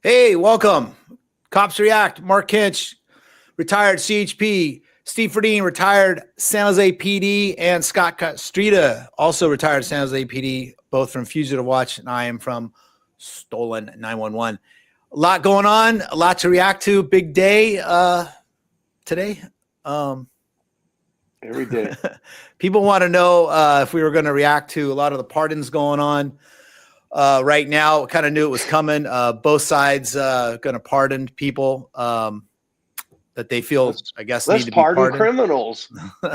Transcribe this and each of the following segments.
Hey, welcome. Cops React. Mark Kinch, retired CHP. Steve Ferdine, retired San Jose PD. And Scott Castrita, also retired San Jose PD, both from Fugitive Watch. And I am from Stolen 911. A lot going on, a lot to react to. Big day today. Every day. People want to know if we were going to react to a lot of the pardons going on. Right now, kind of knew it was coming. Both sides going to pardon people that they feel, I guess, need to be pardoned. Criminals.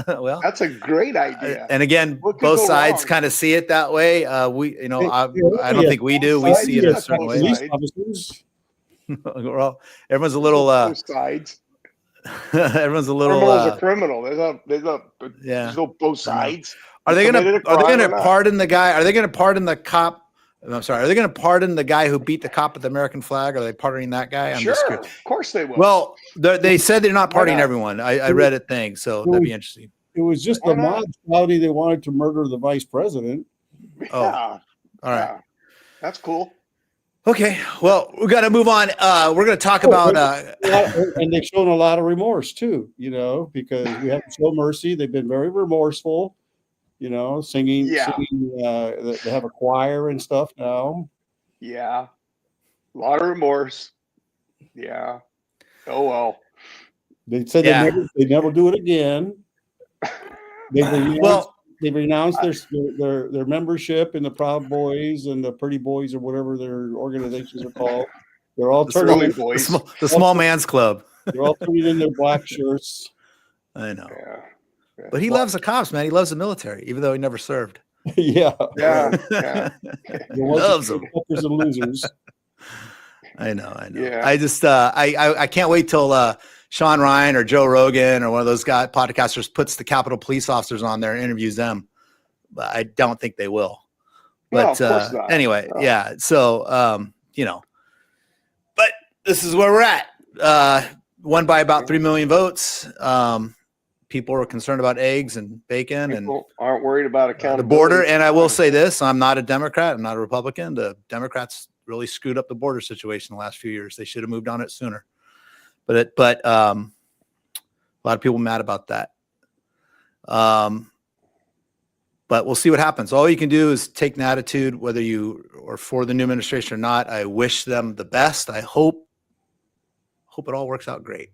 Well, that's a great idea. And again, both sides kind of see it that way. I don't think we do. We see it a certain way. Everyone's a little. Both sides. Everyone's a little. Criminal's a criminal. There's no both sides. Are they going to pardon the guy? Are they going to pardon the cop? I'm sorry. Are they going to pardon the guy who beat the cop with the American flag? Are they pardoning that guy? Sure, of course they will. Well, they said they're not pardoning everyone. I read a thing, so that'd be interesting. It was just the mob shouting they wanted to murder the vice president. Oh, all right. Yeah. That's cool. Okay, well, we got to move on. We're going to talk about, and they've shown a lot of remorse too. Because we haven't shown mercy. They've been very remorseful. Singing. They have a choir and stuff now. Yeah, a lot of remorse. Yeah. Oh well. They said they never do it again. They renounced their membership in the Proud Boys and the Pretty Boys or whatever their organizations are called. They're all turning boys. The Small Man's Club. They're all turning in their black shirts. I know. Yeah. But he loves the cops, man. He loves the military, even though he never served. Yeah. He loves them. And losers. I know. Yeah. I just I can't wait till Sean Ryan or Joe Rogan or one of those podcasters puts the Capitol Police officers on there and interviews them. But I don't think they will. But anyway, yeah. So but this is where we're at. Won by about 3 million votes. People are concerned about eggs and bacon. People aren't worried about accountability. The border. And I will say this, I'm not a Democrat. I'm not a Republican. The Democrats really screwed up the border situation the last few years. They should have moved on it sooner. But a lot of people mad about that. But we'll see what happens. All you can do is take an attitude, whether you are for the new administration or not. I wish them the best. I hope it all works out great.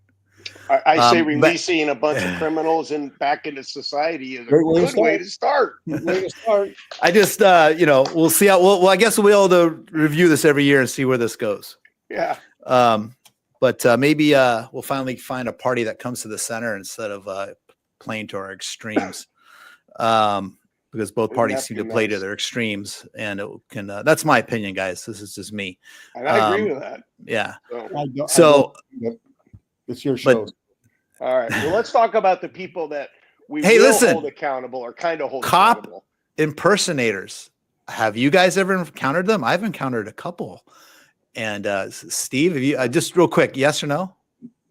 I say releasing a bunch of criminals back into society is a good way to start. I just, we'll see how. I guess we'll be able to review this every year and see where this goes. Yeah. But maybe we'll finally find a party that comes to the center instead of playing to our extremes. Because both parties seem to play to their extremes, and it can. That's my opinion, guys. This is just me. And I agree with that. Yeah. So it's your show. All right. Well, let's talk about the people that we hold accountable or kind of hold accountable. Impersonators. Have you guys ever encountered them? I've encountered a couple. And Steve, have you just real quick, yes or no?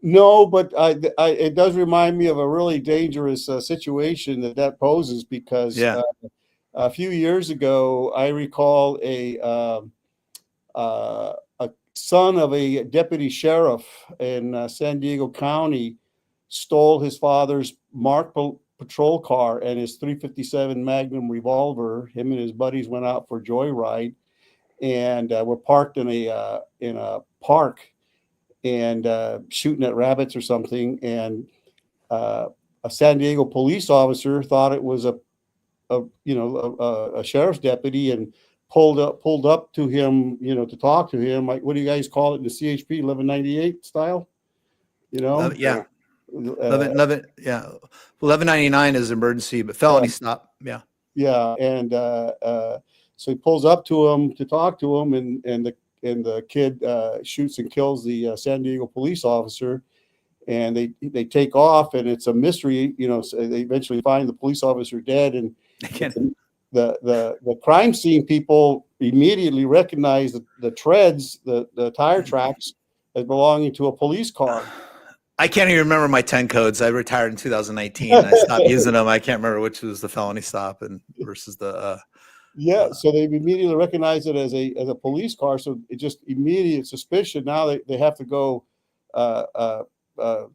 No, but it does remind me of a really dangerous situation that poses because a few years ago, I recall a son of a deputy sheriff in San Diego County stole his father's marked patrol car and his .357 Magnum revolver. Him and his buddies went out for a joyride and were parked in a park and shooting at rabbits or something. And a San Diego police officer thought it was a sheriff's deputy and pulled up to him, to talk to him. Like, what do you guys call it in the CHP 1198 style? Yeah. 1199 is emergency, but felony stop. Yeah. Yeah. And so he pulls up to him to talk to him, and the kid shoots and kills the San Diego police officer, and they take off, and it's a mystery. So they eventually find the police officer dead, and the crime scene people immediately recognize the treads, the tire tracks, as belonging to a police car. I can't even remember my 10 codes. I retired in 2019. And I stopped using them. I can't remember which was the felony stop and versus the Yeah, so they immediately recognize it as a police car. So it just immediate suspicion. Now they have to go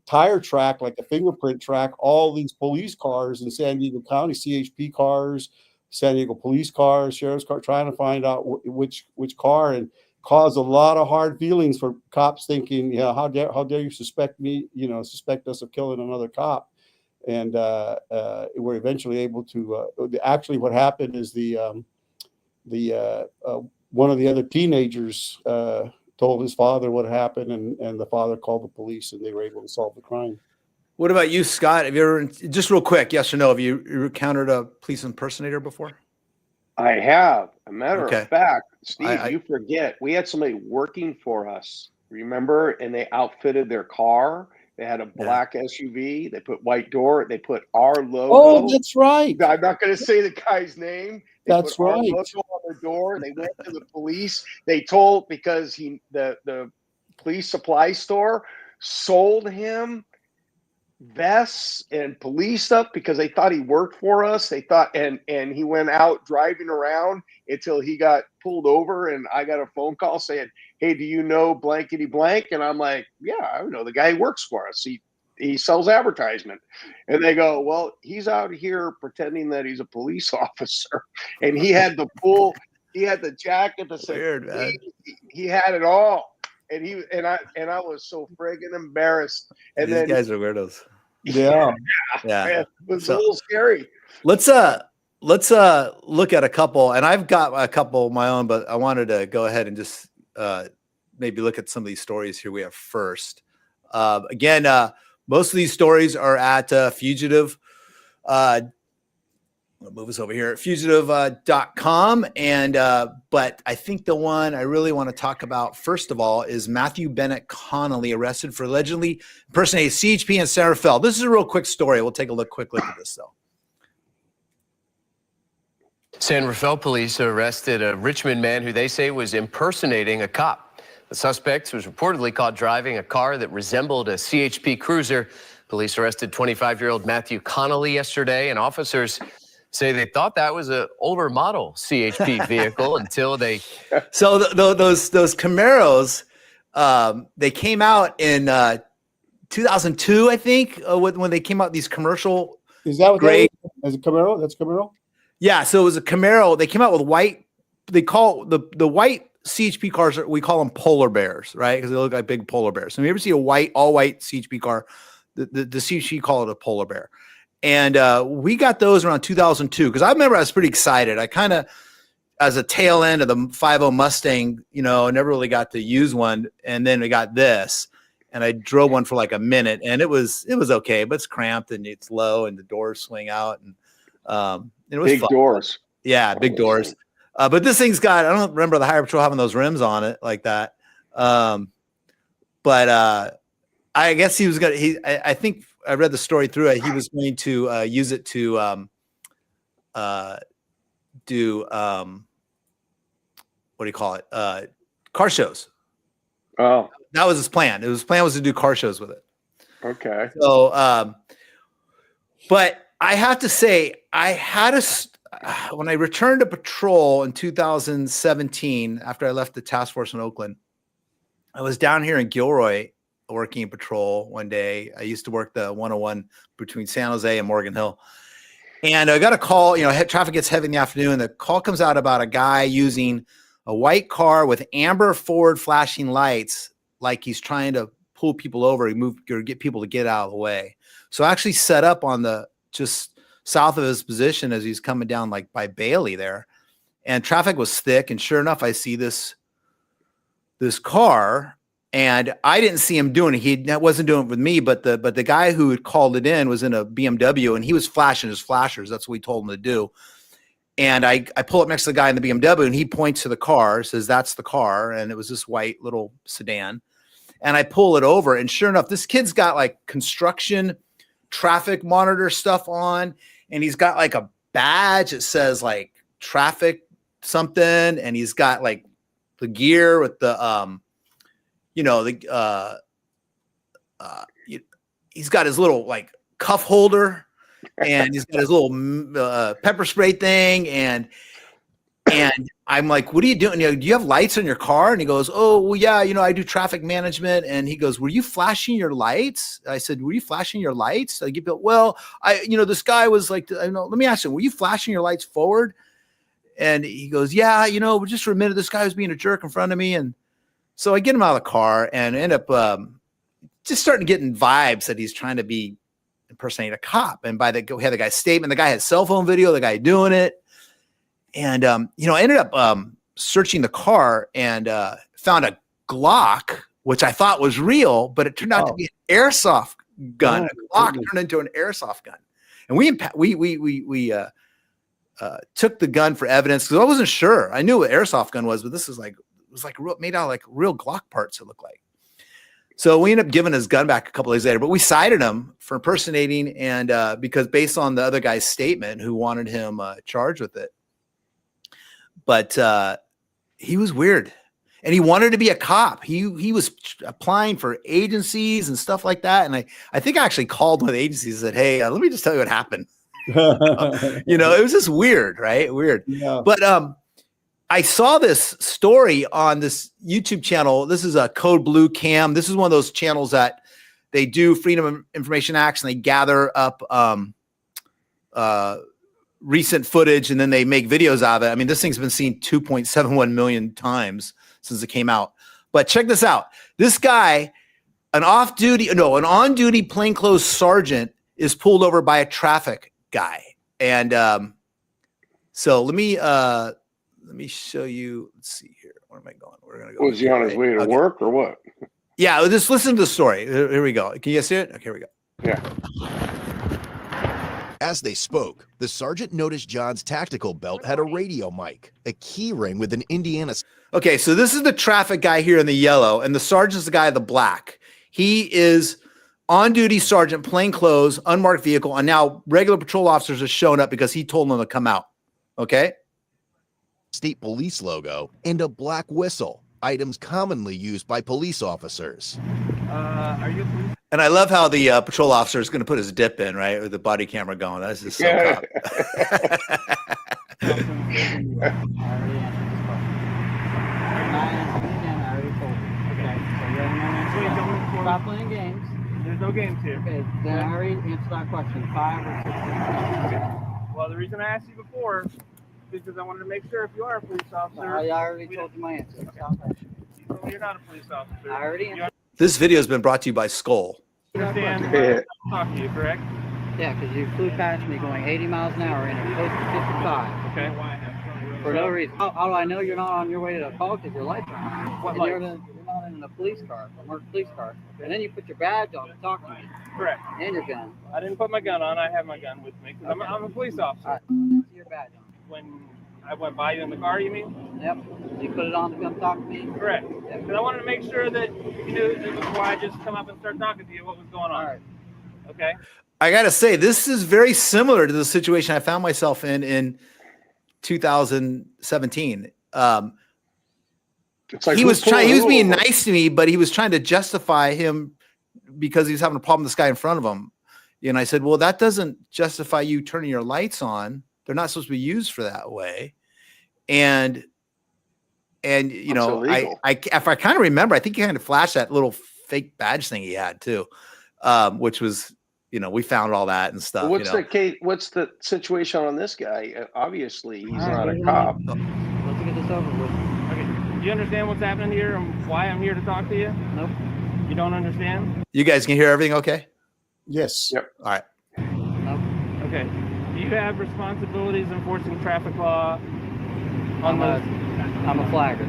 tire track, like a fingerprint track, all these police cars in San Diego County, CHP cars, San Diego police cars, sheriff's car, trying to find out which car, and cause a lot of hard feelings for cops, thinking, yeah, how dare you suspect me, suspect us of killing another cop. And we're eventually able to. Actually, what happened is the one of the other teenagers told his father what happened, and the father called the police, and they were able to solve the crime. What about you, Scott? Have you ever, just real quick, yes or no, have you encountered a police impersonator before? I have. A matter of fact, Steve, you forget, we had somebody working for us, remember? And they outfitted their car. They had a black SUV. They put white door. They put our logo. Oh, that's right. I'm not going to say the guy's name. They that's put right. Our logo on their door. They went to the police. They told, because the police supply store sold him vests and police stuff because they thought he worked for us. They thought, and he went out driving around until he got pulled over, and I got a phone call saying, "Hey, do you know blankety blank?" And I'm like, "Yeah, I know the guy who works for us. He sells advertisement." And they go, "Well, he's out here pretending that he's a police officer." And he had the jacket that said, weird, man. He had it all. And I was so friggin' embarrassed. And these guys are weirdos. Yeah. It was a little scary. Let's look at a couple, and I've got a couple of my own, but I wanted to go ahead and just maybe look at some of these stories here we have first. Again, most of these stories are at Fugitive. I'll move us over here at fugitive.com. And but I think the one I really want to talk about first of all is Matthew Bennett Connolly, arrested for allegedly impersonating CHP in San Rafael. This is a real quick story. We'll take a quick look at this though. San Rafael police arrested a Richmond man who they say was impersonating a cop. The suspect was reportedly caught driving a car that resembled a CHP cruiser. Police arrested 25-year-old Matthew Connolly yesterday, and officers say they thought that was an older model CHP vehicle until they. So those Camaros, they came out in 2002, I think, when they came out these commercial. Is that what gray? As a Camaro? That's Camaro. Yeah, so it was a Camaro. They came out with white. They call the white CHP cars. We call them polar bears, right? Because they look like big polar bears. So when you ever see a all white CHP car, the CHP call it a polar bear. And we got those around 2002 because I remember I was pretty excited. I kind of, as a tail end of the 5.0 Mustang, never really got to use one. And then we got this, and I drove one for like a minute, and it was okay, but it's cramped and it's low, and the doors swing out, and it was big fun. Doors. Yeah, big doors. But this thing's got, I don't remember the Highway Patrol having those rims on it like that. But I guess he was going to, I think I read the story through it. He was going to use it to do, what do you call it? Car shows. Oh, that was his plan. His plan was to do car shows with it. Okay. So, but I have to say, when I returned to patrol in 2017, after I left the task force in Oakland, I was down here in Gilroy working in patrol one day. I used to work the 101 between San Jose and Morgan Hill. And I got a call, traffic gets heavy in the afternoon. The call comes out about a guy using a white car with amber forward flashing lights, like he's trying to pull people over, or get people to get out of the way. So I actually set up on the just south of his position as he's coming down like by Bailey there, and traffic was thick. And sure enough, I see this car, and I didn't see him doing it. He wasn't doing it with me, but the guy who had called it in was in a BMW, and he was flashing his flashers. That's what we told him to do. And I pull up next to the guy in the BMW, and he points to the car, says, "That's the car." And it was this white little sedan. And I pull it over, and sure enough, this kid's got like construction traffic monitor stuff on, and he's got like a badge that says like traffic something, and he's got like the gear with the he's got his little like cuff holder, and he's got his little pepper spray thing, and And I'm like, what are you doing? You know, do you have lights on your car? And he goes, oh, well, yeah, you know, I do traffic management. And he goes, were you flashing your lights? I said, were you flashing your lights? Like, well, this guy was like, let me ask him, were you flashing your lights forward? And he goes, yeah, just for a minute, this guy was being a jerk in front of me. And so I get him out of the car and end up just starting getting vibes that he's trying to be impersonate a cop. And we had the guy's statement, the guy had cell phone video, the guy doing it. And, I ended up searching the car and found a Glock, which I thought was real, but it turned out to be an airsoft gun. A Glock turned into an airsoft gun. And we took the gun for evidence because I wasn't sure. I knew what airsoft gun was, but this is made out of like real Glock parts, it looked like. So we ended up giving his gun back a couple days later, but we cited him for impersonating and because based on the other guy's statement who wanted him charged with it. But he was weird and he wanted to be a cop. He was applying for agencies and stuff like that. And I think I actually called one of the agencies and said, hey, let me just tell you what happened. It was just weird, right? Weird. Yeah. But I saw this story on this YouTube channel. This is a Code Blue Cam. This is one of those channels that they do Freedom of Information Acts and they gather up recent footage and then they make videos out of it. I mean, this thing's been seen 2.71 million times since it came out. But check this out. This guy, an on-duty plainclothes sergeant is pulled over by a traffic guy. And so let me show you. Let's see here. Where am I going? We're going to go. Was he on his way to work or what? Yeah, just listen to the story. Here we go. Can you see it? Okay, here we go. Yeah. As they spoke, the sergeant noticed John's tactical belt had a radio mic, a key ring with an Indiana. Okay, so this is the traffic guy here in the yellow, and the sergeant's the guy in the black. He is on-duty sergeant, plainclothes, unmarked vehicle, and now regular patrol officers are showing up because he told them to come out. Okay? State police logo and a black whistle, items commonly used by police officers. Are you a police? And I love how the patrol officer is going to put his dip in, right, with the body camera going. That's just so cop. Stop playing games. There's no games here. Okay, then I already answered that question. 5 or 6. Okay. Well, the reason I asked you before is because I wanted to make sure if you are a police officer. I already told you my answer. You told me you're not a police officer. I already answered. This video has been brought to you by Skull. You understand what I'm talking to you, correct? Yeah, because you flew past me going 80 miles an hour and it posted 55. Okay. For no reason. How do I know you're not on your way to the call because your lights are on? What lights? You're not in a police car, a marked police car. Okay. And then you put your badge on to talk to me. Correct. And your gun. I didn't put my gun on. I have my gun with me because I'm a police officer. Right. Your badge on. When I went by you in the car, you mean? Yep. You put it on to come talk to me? Correct. Because I wanted to make sure that you knew that before I just come up and start talking to you what was going on. All right. Okay. I got to say, this is very similar to the situation I found myself in 2017. It's like he was being nice to me, but he was trying to justify him because he was having a problem with this guy in front of him. And I said, well, that doesn't justify you turning your lights on. They're not supposed to be used for that way. And you know, if I kind of remember, I think he kind of flashed that little fake badge thing he had too, which was, you know, we found all that and stuff. What's the case? What's the situation on this guy? Obviously, he's not a cop. Let's get this over with. Okay. Do you understand what's happening here and why I'm here to talk to you? Nope. You don't understand? You guys can hear everything okay? Yes. Yep. All right. Nope. Okay. Do you have responsibilities enforcing traffic law? I'm a flagger.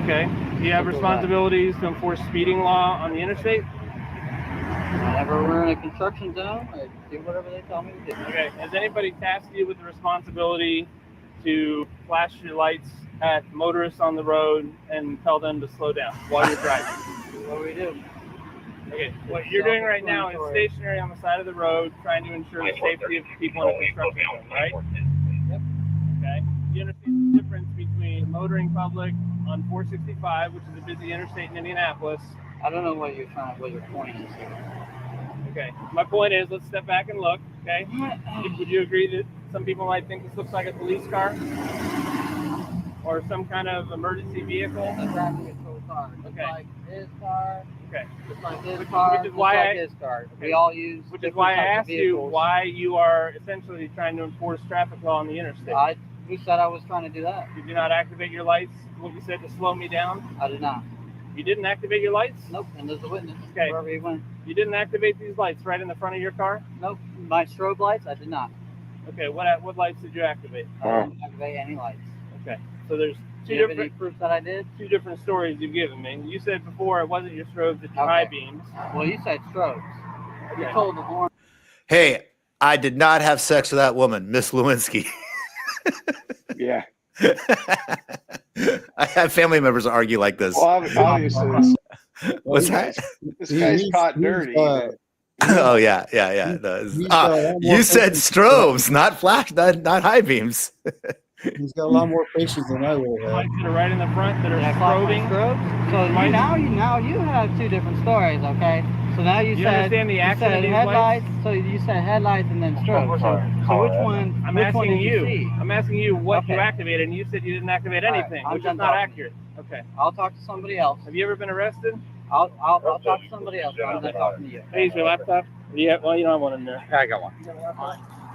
Okay. Do you have responsibilities to enforce speeding law on the interstate? Whenever we're in a construction zone, I do whatever they tell me to do. Okay. Has anybody tasked you with the responsibility to flash your lights at motorists on the road and tell them to slow down while you're driving? What do we do? Okay, what you're doing right now is stationary on the side of the road, trying to ensure the safety of people in a construction zone, right? Yep. Okay. You understand the difference between motoring public on 465, which is a busy interstate in Indianapolis. I don't know what your point is here. Okay. My point is, let's step back and look. Okay. Would you agree that some people might think this looks like a police car? or some kind of emergency vehicle? A traffic control car. Just Okay. like his car. Okay. Just like his Which car. is Just why like I- his car. Okay. We all use. Which is different why I types of asked you vehicles. why you are essentially trying to enforce traffic law on the interstate. Who said I was trying to do that? Did you not activate your lights? What you said to slow me down? I did not. You didn't activate your lights? Nope. And there's a witness. Okay. Wherever he went. You didn't activate these lights right in the front of your car? Nope. My strobe lights, I did not. Okay. What lights did you activate? I didn't activate any lights. Okay. So there's Do you have any proof that I did? two different stories you've given me. You said before it wasn't your strobes, it's your high beams. Well, you said strobes. You Okay. told the horn. Hey, I did not have sex with that woman, Miss Lewinsky. Yeah. I have family members argue like this. Well, obviously, What's that? this guy's caught dirty. Oh yeah. You said strobes, not flash, not high beams. He's got a lot more patience than I will have. Lights that are right in the front that are Did I clock my strobing. strobes? So now you have two different stories, okay? So now you You said understand the action of said these headlights. So you said headlights and then strobes. So which one? I'm which one asking did you see? I'm asking you what you Okay. activated, and you said you didn't activate All right, anything, I'm which is done not talking. accurate. Okay. I'll talk to somebody else. Have you ever been arrested? I'll talk to somebody else. I'm not talking to you. Hey, is your laptop? Yeah. Well, you don't have one in there. Yeah, I got one.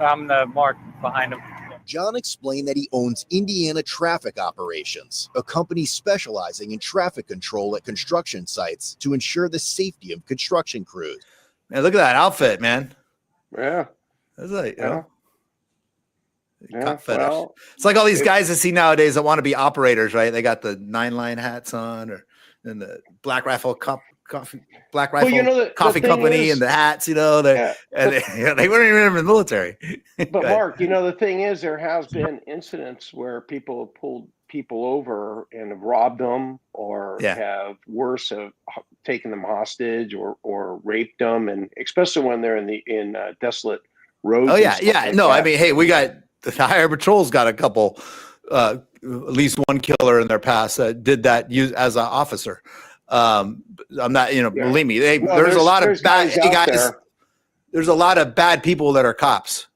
I'm the mark behind him. John explained that he owns Indiana Traffic Operations, a company specializing in traffic control at construction sites to ensure the safety of construction crews. Man, look at that outfit, man. Yeah. That's like, Yeah. cop fetish. Well, It's like all these guys I see nowadays that want to be operators, right? They got the 9-line hats on, or and the Black Rifle coffee the coffee thing company is- and the hats. You know, they weren't even in the military. but Go ahead. Mark, the thing is, there has been incidents where people have pulled people over and have robbed them, or have worse, have taken them hostage, or raped them, and especially when they're in desolate roads. Oh and yeah, stuff yeah. like No, I that. mean, hey, we got the Higher Patrol's got a couple, at least one killer in their past that did that as an officer. I'm not, believe me, there's a lot of bad guys. There's a lot of bad people that are cops.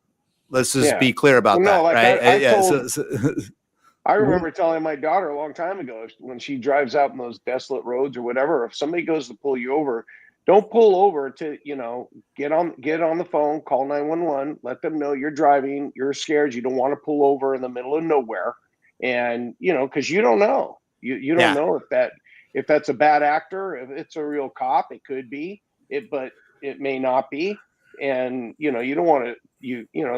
Let's just be clear about that, right? I remember telling my daughter a long time ago, when she drives out in those desolate roads or whatever, if somebody goes to pull you over, don't pull over to, get on the phone, call 911, let them know you're driving, you're scared, you don't want to pull over in the middle of nowhere. And, because you don't know. You don't know if that's a bad actor, if it's a real cop, it could be, but it may not be. And, you don't want to,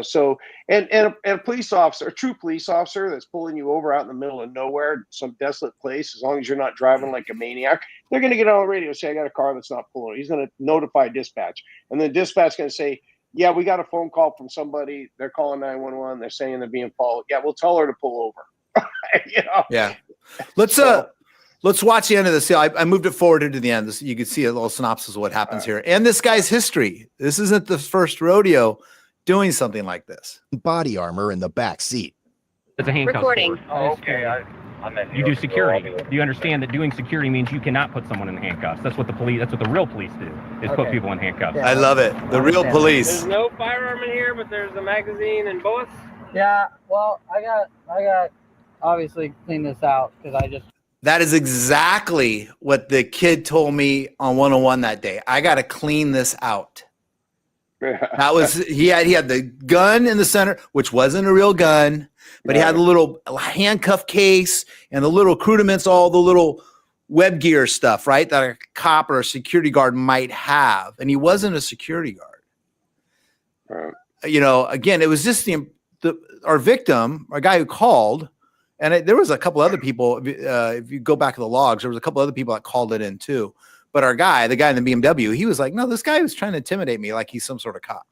so, and a police officer, a true police officer that's pulling you over out in the middle of nowhere, some desolate place, as long as you're not driving like a maniac, they're going to get on the radio and say, I got a car that's not pulling. He's going to notify dispatch. And then dispatch going to say, yeah, we got a phone call from somebody. They're calling 911. They're saying they're being followed. Yeah, we'll tell her to pull over. Yeah. Let's watch the end of this. I moved it forward into the end. You can see a little synopsis of what happens here. And this guy's history. This isn't the first rodeo doing something like this. Body armor in the back seat. It's a handcuff. Recording. Oh, okay. You do security. You understand that doing security means you cannot put someone in handcuffs. That's what the police. That's what the real police do. Is put people in handcuffs. I love it. The real police. There's no firearm in here, but there's a magazine and bullets. Yeah. Well, I got obviously clean this out because I just. That is exactly what the kid told me on 101 that day. I got to clean this out. That was he had the gun in the center, which wasn't a real gun, but he had the little handcuff case and the little accoutrements, all the little web gear stuff, right? That a cop or a security guard might have, and he wasn't a security guard. Again, it was just our victim, our guy who called. And there was a couple other people, if you go back to the logs, there was a couple other people that called it in too. But our guy, the guy in the BMW, he was like, no, this guy was trying to intimidate me like he's some sort of cop.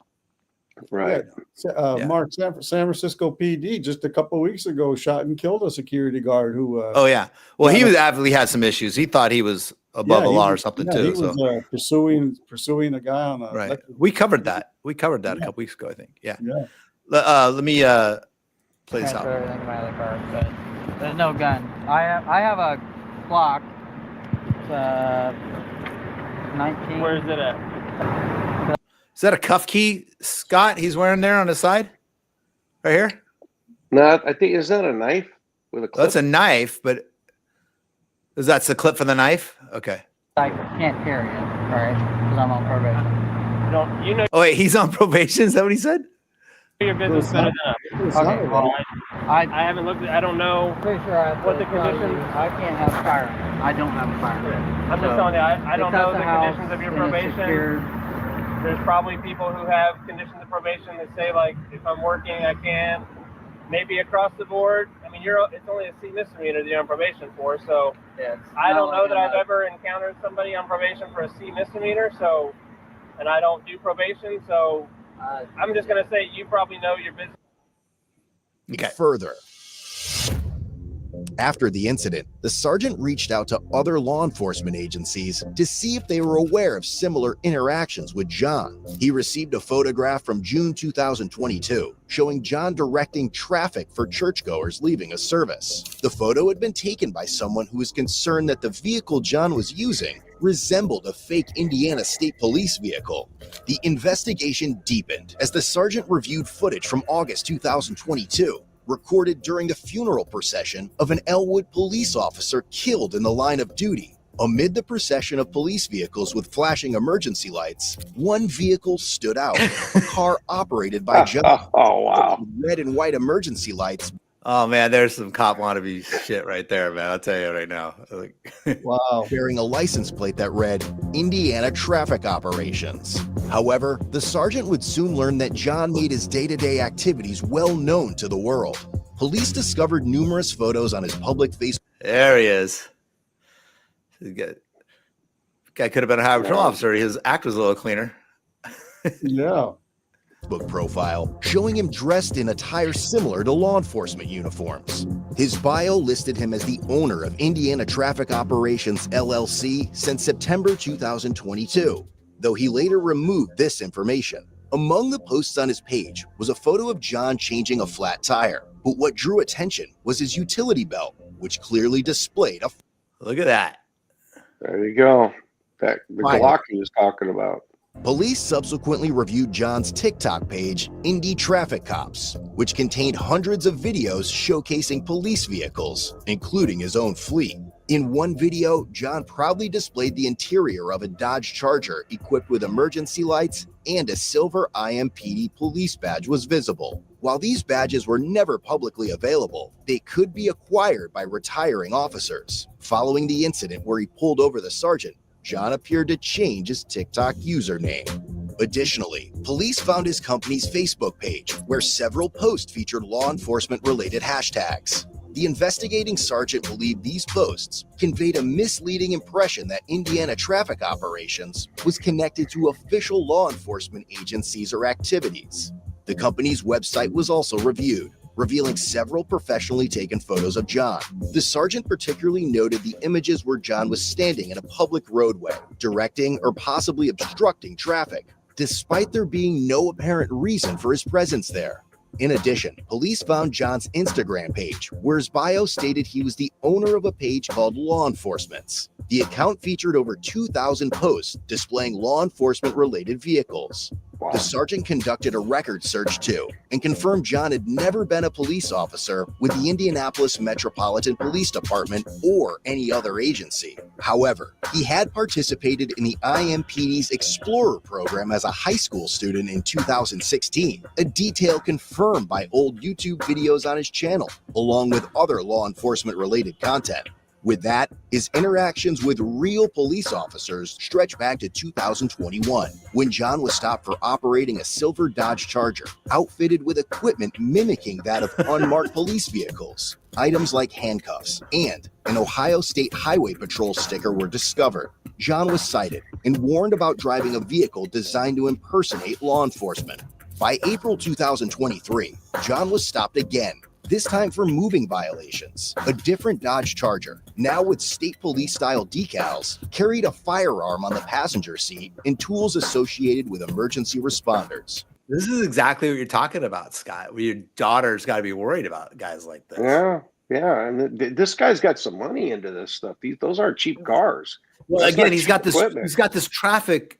Right. Mark, San Francisco PD just a couple of weeks ago shot and killed a security guard who. Well, he was obviously had some issues. He thought he was above the law or something too. He was pursuing a guy on a. Right. We covered that. A couple weeks ago, I think. Yeah. Let me play this out. Everything in my other car, but there's no gun. I have a clock. 19. Where is it at? Is that a cuff key, Scott? He's wearing there on his side, right here. No, I think, is that a knife? with a clip. That's a knife, but that's the clip for the knife? Okay. I can't carry it, right? Because I'm on probation. You know Oh, wait, he's on probation? Is that what he said? your business better than us. Okay, well, I haven't looked at, I don't know. pretty sure I have What to the tell conditions- you, I can't have a firearm. I don't have a firearm. I'm just telling you, I don't It's at know the house, conditions of your and it's probation. secured. There's probably people who have conditions of probation that say, like, if I'm working, I can. Maybe across the board. I mean, it's only a C misdemeanor that you're on probation for, so Yeah, it's I not don't know like that I'm I've ever encountered somebody on probation for a C misdemeanor, so, and I don't do probation, so I'm just going to say you probably know your business. Okay. Further. After the incident, the sergeant reached out to other law enforcement agencies to see if they were aware of similar interactions with John. He received a photograph from June 2022 showing John directing traffic for churchgoers leaving a service. The photo had been taken by someone who was concerned that the vehicle John was using resembled a fake Indiana State Police vehicle. The investigation deepened as the sergeant reviewed footage from August 2022 recorded during the funeral procession of an Elwood police officer killed in the line of duty. Amid the procession of police vehicles with flashing emergency lights, one vehicle stood out, a car operated by John. Oh, wow. Red and white emergency lights. Oh, man, there's some cop wannabe shit right there, man. I'll tell you right now. Wow. Bearing a license plate that read Indiana Traffic Operations. However, the sergeant would soon learn that John made his day-to-day activities well known to the world. Police discovered numerous photos on his public Facebook. There he is. The guy could have been a highway patrol officer. His act was a little cleaner. Yeah. Profile showing him dressed in attire similar to law enforcement uniforms. His bio listed him as the owner of Indiana Traffic Operations LLC since September 2022, though he later removed this information. Among the posts on his page was a photo of John changing a flat tire, but what drew attention was his utility belt, which clearly displayed a... Look at that. There you go. The Fire. Glock he was talking about. Police subsequently reviewed John's TikTok page, Indy Traffic Cops, which contained hundreds of videos showcasing police vehicles, including his own fleet. In one video, John proudly displayed the interior of a Dodge Charger equipped with emergency lights, and a silver IMPD police badge was visible. While these badges were never publicly available, they could be acquired by retiring officers. Following the incident where he pulled over the sergeant, John appeared to change his TikTok username. Additionally, police found his company's Facebook page, where several posts featured law enforcement-related hashtags. The investigating sergeant believed these posts conveyed a misleading impression that Indiana Traffic Operations was connected to official law enforcement agencies or activities. The company's website was also reviewed, revealing several professionally taken photos of John. The sergeant particularly noted the images where John was standing in a public roadway, directing or possibly obstructing traffic, despite there being no apparent reason for his presence there. In addition, police found John's Instagram page, where his bio stated he was the owner of a page called Law Enforcement's. The account featured over 2,000 posts displaying law enforcement-related vehicles. Wow. The sergeant conducted a record search too, and confirmed John had never been a police officer with the Indianapolis Metropolitan Police Department or any other agency. However, he had participated in the IMPD's Explorer program as a high school student in 2016, a detail confirmed by old YouTube videos on his channel, along with other law enforcement-related content. With that, his interactions with real police officers stretch back to 2021, when John was stopped for operating a silver Dodge Charger, outfitted with equipment mimicking that of unmarked police vehicles. Items like handcuffs and an Ohio State Highway Patrol sticker were discovered. John was cited and warned about driving a vehicle designed to impersonate law enforcement. By April 2023, John was stopped again, this time for moving violations. A different Dodge Charger, now with state police-style decals, carried a firearm on the passenger seat and tools associated with emergency responders. This is exactly what you're talking about, Scott. Your daughter's got to be worried about guys like this. Yeah, and this guy's got some money into this stuff. Those aren't cheap cars. Well, That's again, not he's cheap got this. equipment. He's got this traffic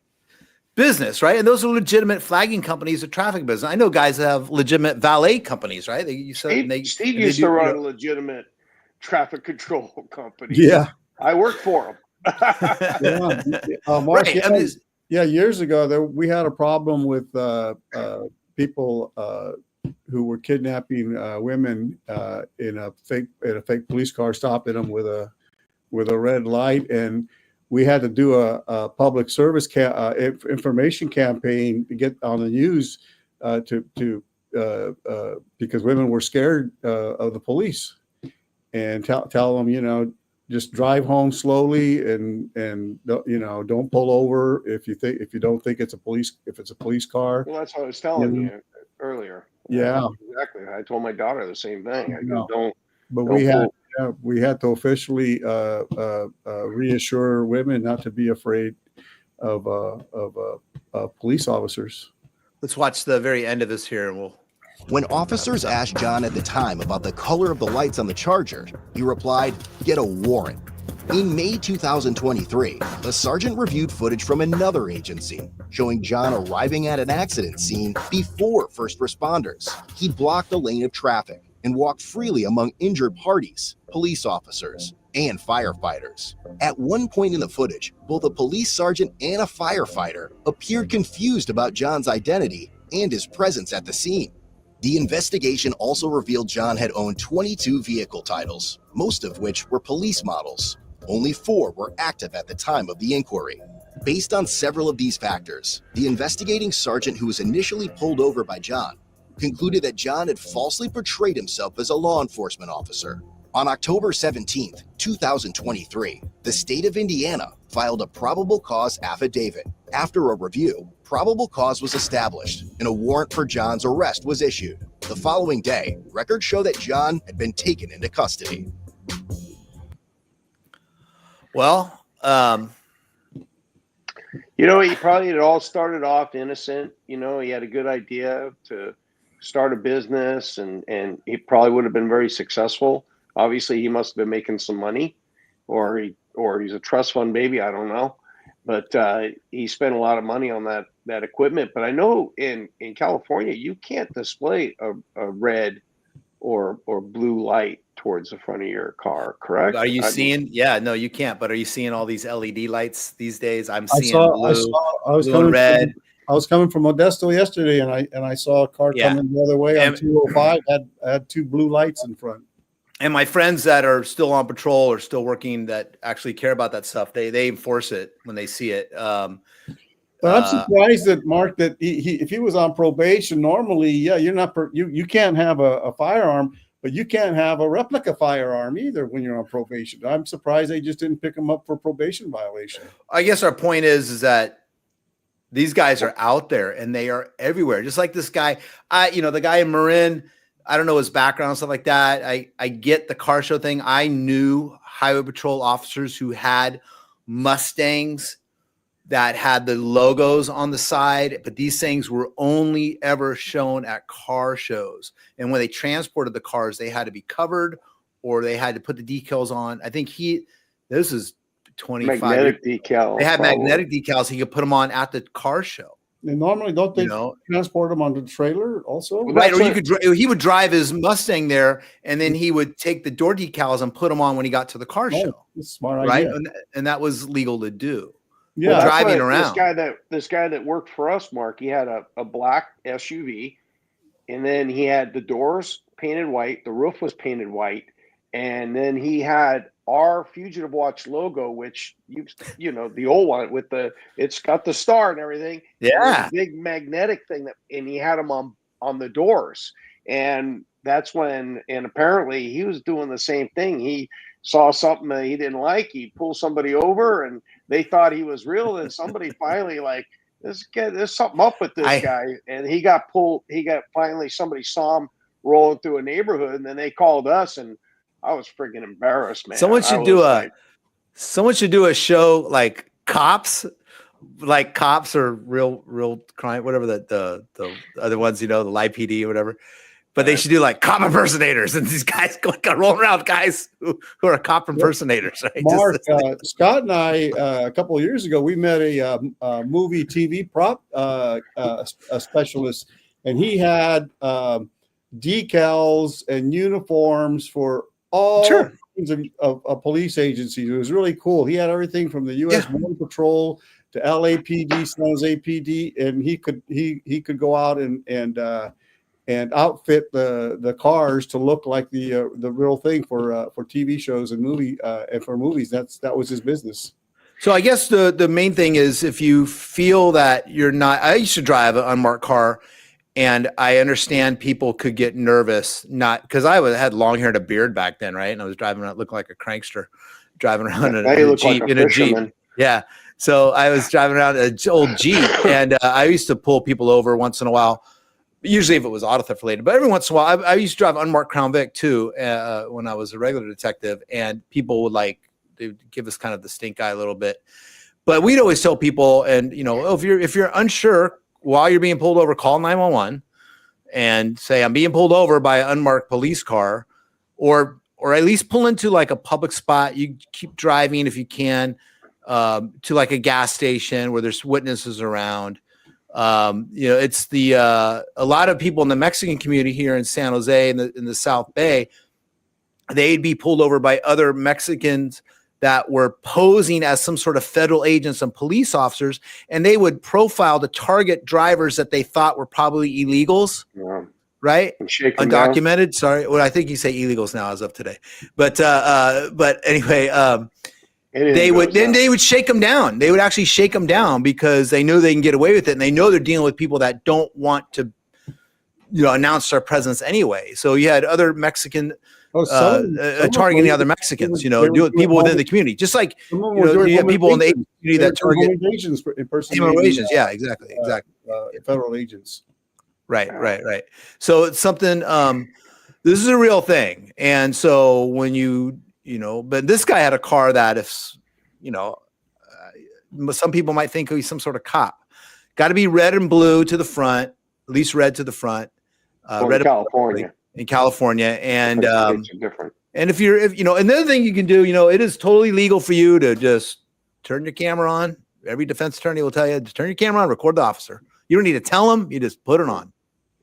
business, right? And those are legitimate flagging companies of traffic business. I know guys that have legitimate valet companies, right? Steve used to run a legitimate traffic control company. Yeah. I work for them. Mark, Right. years ago we had a problem with people who were kidnapping women in a fake police car, stopping them with a red light, and we had to do a public service information campaign to get on the news because women were scared of the police, and tell them, just drive home slowly and don't pull over if you don't think it's a police car. Well, that's what I was telling you earlier. Yeah, exactly. I told my daughter the same thing. I go, don't. But don't we had to officially reassure women not to be afraid of police officers. Let's watch the very end of this here, and we'll. When officers asked John at the time about the color of the lights on the Charger, he replied, "Get a warrant." In May 2023, a sergeant reviewed footage from another agency showing John arriving at an accident scene before first responders. He blocked a lane of traffic and walked freely among injured parties, police officers, and firefighters. At one point in the footage, both a police sergeant and a firefighter appeared confused about John's identity and his presence at the scene. The investigation also revealed John had owned 22 vehicle titles, most of which were police models. Only 4 were active at the time of the inquiry. Based on several of these factors, the investigating sergeant who was initially pulled over by John concluded that John had falsely portrayed himself as a law enforcement officer. On October 17, 2023, the state of Indiana filed a probable cause affidavit. After a review, probable cause was established and a warrant for John's arrest was issued. The following day, records show that John had been taken into custody. Well, he probably had all started off innocent. He had a good idea to start a business, and he probably would have been very successful. Obviously, he must have been making some money, or he's a trust fund baby. I don't know, but he spent a lot of money on that equipment. But I know in California, you can't display a red or blue light towards the front of your car, correct? Are you seeing? Yeah, no, you can't. But are you seeing all these LED lights these days? I'm seeing blue and red. I was coming from Modesto yesterday, and I saw a car coming the other way on 205. Had 2 blue lights in front. And my friends that are still on patrol or still working that actually care about that stuff, they enforce it when they see it. But I'm surprised that Mark, that if he was on probation, normally, you're not you can't have a firearm, but you can't have a replica firearm either when you're on probation. I'm surprised they just didn't pick him up for probation violation. I guess our point is that these guys are out there and they are everywhere. Just like this guy, the guy in Marin, I don't know his background and stuff like that. I get the car show thing. I knew highway patrol officers who had Mustangs that had the logos on the side, but these things were only ever shown at car shows. And when they transported the cars, they had to be covered or they had to put the decals on. I think this is 25 magnetic decals. They had magnetic decals. He could put them on at the car show. And normally, don't they transport them on the trailer also? Right, or he would drive his Mustang there, and then he would take the door decals and put them on when he got to the car show. Smart right? idea. And that was legal to do. Yeah, driving around. This guy that worked for us, Mark, he had a black SUV, and then he had the doors painted white, the roof was painted white, and then he had our Fugitive Watch logo, which the old one with it's got the star and everything. Yeah, big magnetic thing and he had them on the doors, and that's when. And apparently, he was doing the same thing. He saw something that he didn't like. He pulled somebody over, and they thought he was real. And somebody finally this guy, there's something up with this guy, and he got pulled. Finally somebody saw him rolling through a neighborhood, and then they called us and. I was freaking embarrassed, man. Someone should do a show like Cops or real crime, whatever the other ones, the Live PD or whatever. But they should do like cop impersonators, and these guys go roll around guys who are cop impersonators. Right? Mark, Scott and I a couple of years ago, we met a movie TV prop specialist, and he had decals and uniforms for all of police agencies. It was really cool. He had everything from the U.S. Border Patrol to LAPD, San Jose PD, and he could go out and outfit the cars to look like the real thing for TV shows and for movies. That was his business. So I guess the main thing is, if you feel that you're not, I used to drive an unmarked car, and I understand people could get nervous, not because I had long hair and a beard back then, right? And I was driving around, looking like a crankster, driving around in a Jeep. Yeah. So I was driving around an old Jeep, and I used to pull people over once in a while, usually if it was auto theft related, but every once in a while, I used to drive unmarked Crown Vic too, when I was a regular detective, and people would they'd give us kind of the stink eye a little bit. But we'd always tell people, and if you're unsure while you're being pulled over, call 911 and say, I'm being pulled over by an unmarked police car, or at least pull into like a public spot. You keep driving if you can, to like a gas station where there's witnesses around. It's a lot of people in the Mexican community here in San Jose in the South Bay, they'd be pulled over by other Mexicans that were posing as some sort of federal agents and police officers, and they would profile to target drivers that they thought were probably illegals, right? Undocumented. Down. Sorry, well, I think you say illegals now as of today, but anyway, they would shake them down. They would actually shake them down because they know they can get away with it, and they know they're dealing with people that don't want to, announce their presence anyway. So you had other Mexican. Targeting the other Mexicans, people within the community, just like you have people in the community that target agents, agents. Yeah, exactly. Federal agents. Right. So it's something. This is a real thing, and so when but this guy had a car that if some people might think he's some sort of cop. Got to be red and blue to the front, at least red to the front. Red California. In California, and if another thing you can do, it is totally legal for you to just turn your camera on. Every defense attorney will tell you to turn your camera on, record the officer. You don't need to tell them; you just put it on.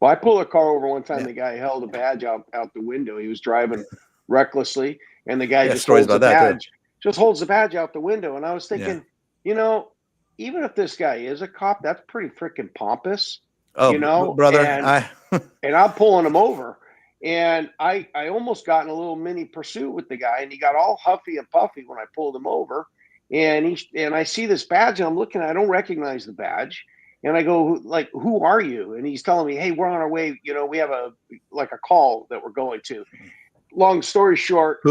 Well, I pulled a car over one time. The guy held a badge out the window. He was driving recklessly, and the guy just holds the badge out the window. And I was thinking, even if this guy is a cop, that's pretty freaking pompous. Oh, brother, and I'm pulling him over. And I almost got in a little mini pursuit with the guy, and he got all huffy and puffy when I pulled him over. And I see this badge, and I'm looking, I don't recognize the badge. And I go, like, who are you? And he's telling me, hey, we're on our way. We have a call that we're going to. Long story short,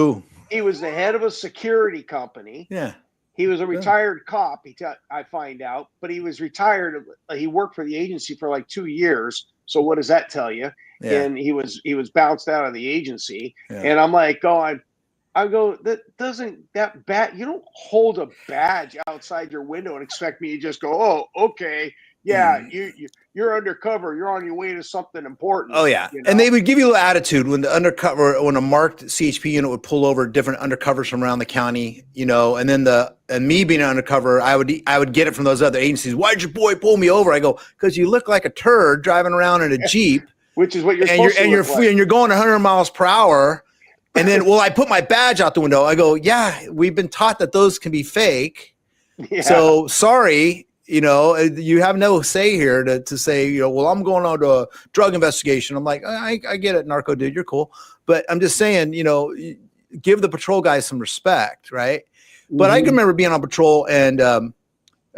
he was the head of a security company. Yeah. He was a retired cop, I find out, but he was retired. He worked for the agency for like 2 years. So what does that tell you? Yeah. And he was bounced out of the agency. Yeah. And I'm like, I go, you don't hold a badge outside your window and expect me to just go, oh, okay. Yeah, you're undercover. You're on your way to something important. Oh yeah, and they would give you a little attitude when when a marked CHP unit would pull over different undercovers from around the county, and then me being an undercover, I would get it from those other agencies. Why'd your boy pull me over? I go, because you look like a turd driving around in a Jeep, which is what you're supposed to look like. And you're going 100 miles per hour, and then I put my badge out the window. I go, yeah, we've been taught that those can be fake. Yeah. So sorry. You have no say here to say, well, I'm going on to a drug investigation. I'm like, I get it, narco dude, you're cool. But I'm just saying, give the patrol guys some respect, right? Mm-hmm. But I can remember being on patrol and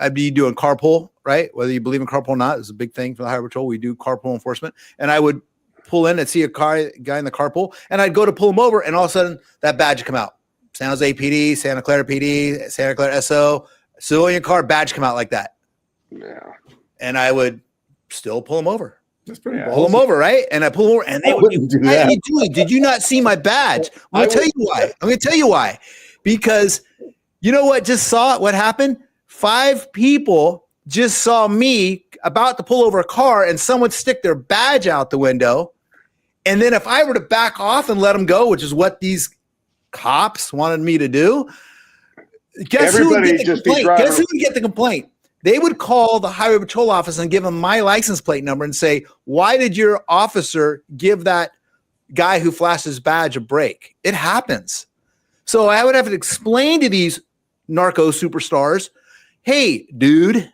I'd be doing carpool, right? Whether you believe in carpool or not, it's a big thing for the highway patrol. We do carpool enforcement. And I would pull in and see a guy in the carpool, and I'd go to pull him over, and all of a sudden that badge would come out. San Jose PD, Santa Clara PD, Santa Clara SO, civilian car, badge come out like that. Yeah. And I would still pull him over. That's pretty pull him over, right? And I pull him over, and they would do that. What are you doing? Did you not see my badge? I'm going to tell you why. Because you know what just saw it? What happened? 5 people just saw me about to pull over a car, and someone stick their badge out the window. And then if I were to back off and let them go, which is what these cops wanted me to do, guess who would get the complaint? They would call the highway patrol office and give them my license plate number and say, why did your officer give that guy who flashed his badge a break? It happens. So I would have to explain to these narco superstars, hey, dude,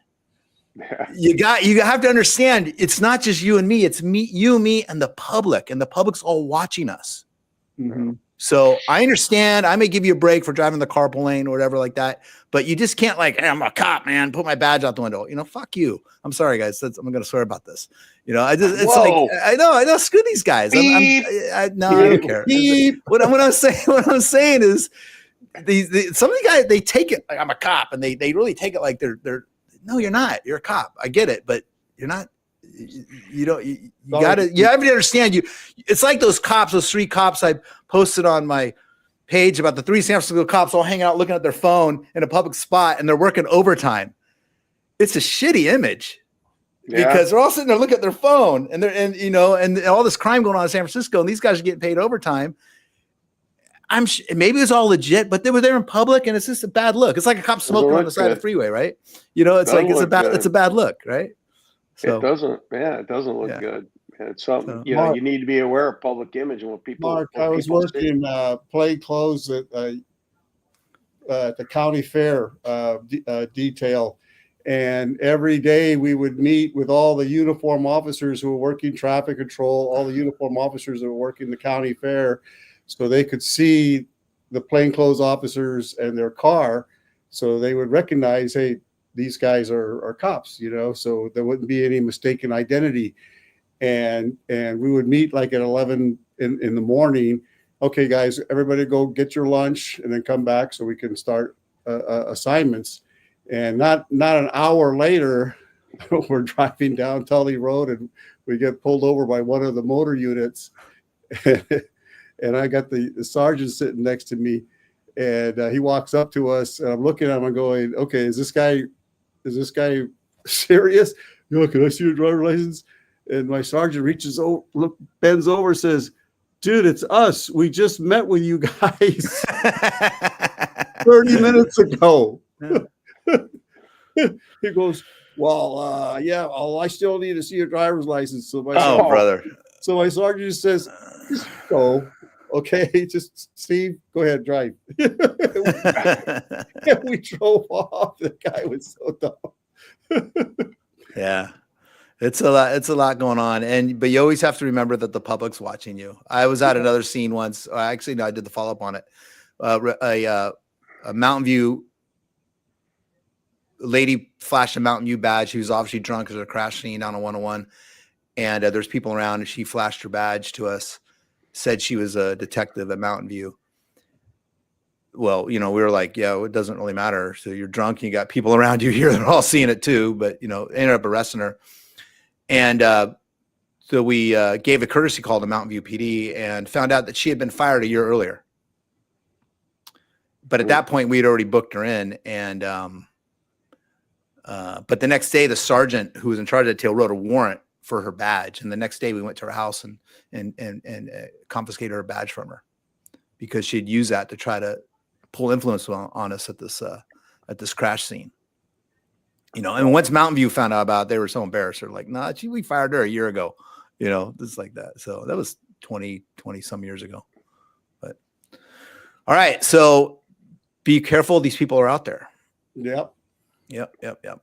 you have to understand, it's not just you and me, it's me, you, me, and the public's all watching us. Mm-hmm. So I understand. I may give you a break for driving the carpool lane or whatever like that, but you just can't like, hey, I'm a cop, man. Put my badge out the window. Fuck you. I'm sorry, guys. I'm going to swear about this. It's Whoa. like, I know. Screw these guys. I don't care. What I'm saying is some of the guys, they take it like I'm a cop, and they really take it like they're no, you're not. You're a cop. I get it, but you're not. You have to understand. It's like those street cops I posted on my page about the 3 San Francisco cops all hanging out looking at their phone in a public spot, and they're working overtime. It's a shitty image because they're all sitting there looking at their phone, and and all this crime going on in San Francisco, and these guys are getting paid overtime. Maybe it's all legit, but they were there in public, and it's just a bad look. It's like a cop smoking on the side of the freeway, right? It's a bad look, right? So, it doesn't look good. It's something, Mark, you need to be aware of public image and what people. Mark, I was working plain clothes at the county fair detail, and every day we would meet with all the uniform officers who were working traffic control, all the uniform officers that were working the county fair, so they could see the plainclothes officers and their car, so they would recognize, hey, these guys are cops, so there wouldn't be any mistaken identity. And we would meet like at 11 in the morning. Okay, guys, everybody go get your lunch and then come back so we can start assignments. And not an hour later, we're driving down Tully Road and we get pulled over by one of the motor units. And I got the sergeant sitting next to me, and he walks up to us, and I'm looking at him and going, okay, is this guy serious? Can I see your driver's license? And my sergeant bends over, says, dude, it's us. We just met with you guys 30 minutes ago. He goes, well, I still need to see your driver's license. So brother. So my sergeant says, just go. Okay, just Steve, go ahead, drive. We drove off. The guy was so dumb. Yeah. It's a lot going on. But you always have to remember that the public's watching you. I was at another scene once. Actually, no, I did the follow-up on it. A Mountain View lady flashed a Mountain View badge. She was obviously drunk because of a crash scene down on 101. And there's people around, and she flashed her badge to us, said she was a detective at Mountain View. Well, we were like, yeah, it doesn't really matter. So you're drunk, and you got people around you here that are all seeing it too, but ended up arresting her. And so we gave a courtesy call to Mountain View PD and found out that she had been fired a year earlier. But at that point, we had already booked her in. And but the next day, the sergeant who was in charge of the detail wrote a warrant for her badge. And the next day, we went to her house and confiscated her badge from her because she'd used that to try to pull influence on us at this crash scene. And once Mountain View found out about it, they were so embarrassed. They're like, nah, we fired her a year ago, just like that. So that was 20 some years ago. But all right. So be careful. These people are out there. Yep.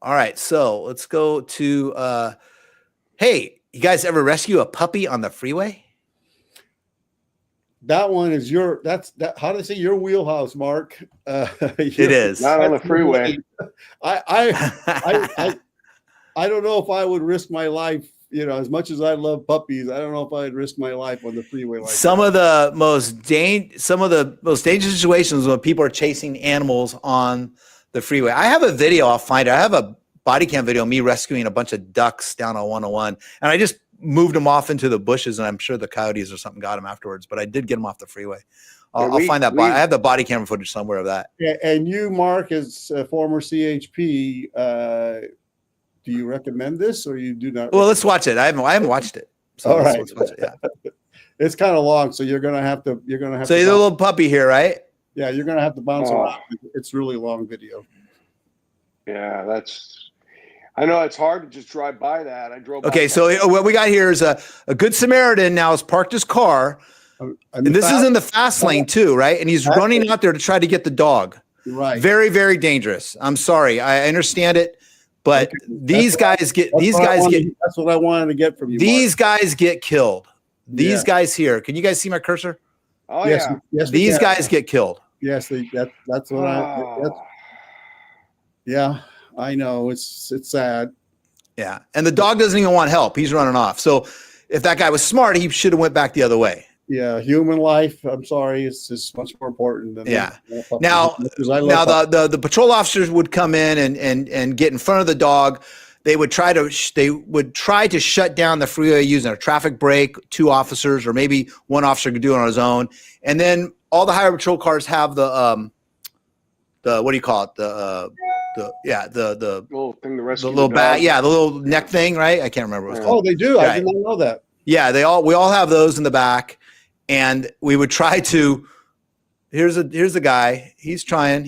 All right. So let's go to, hey, you guys ever rescue a puppy on the freeway? That one is how do I say your wheelhouse, Mark? It is not on the freeway. I don't know if I would risk my life, as much as I love puppies. I don't know if I'd risk my life on the freeway. Like some of the most dangerous situations when people are chasing animals on the freeway. I have a video. I'll find it. I have a body cam video of me rescuing a bunch of ducks down on 101, and I just moved them off into the bushes, and I'm sure the coyotes or something got them afterwards, but I did get them off the freeway. I'll find that. I have the body camera footage somewhere of that. Yeah, and you, Mark, as a former CHP, do you recommend this or you do not? Well, let's watch it. I haven't watched it. So all right. Let's watch it. Yeah. It's kind of long, so you're gonna have to. So you're a little puppy here, right? Yeah, you're gonna have to bounce around. It's really long video. Yeah, I know it's hard to just drive by that. I drove. Okay, so what we got here is a Good Samaritan now has parked his car And this is in the fast lane too, right? And he's running out there to try to get the dog. Right. Very, very dangerous. I'm sorry. I understand it, but these guys get. That's what I wanted to get from you. These guys get killed. These guys here. Can you guys see my cursor? Oh yes, yeah. yes. These guys get killed. Yes, that's what yeah, I know. It's sad. Yeah, and the dog doesn't even want help. He's running off. So if that guy was smart, he should have went back the other way. Yeah, human life. I'm sorry, it's just much more important than Now the patrol officers would come in and get in front of the dog. They would try to shut down the freeway using a traffic brake. 2 officers, or maybe 1 officer could do it on his own. And then all the highway patrol cars have the what do you call it? The little thing, the little bag, the little neck thing, right? I can't remember what it's called. Oh, they do. I did not know that. Yeah, we all have those in the back, and we would try to. Here's a guy. He's trying.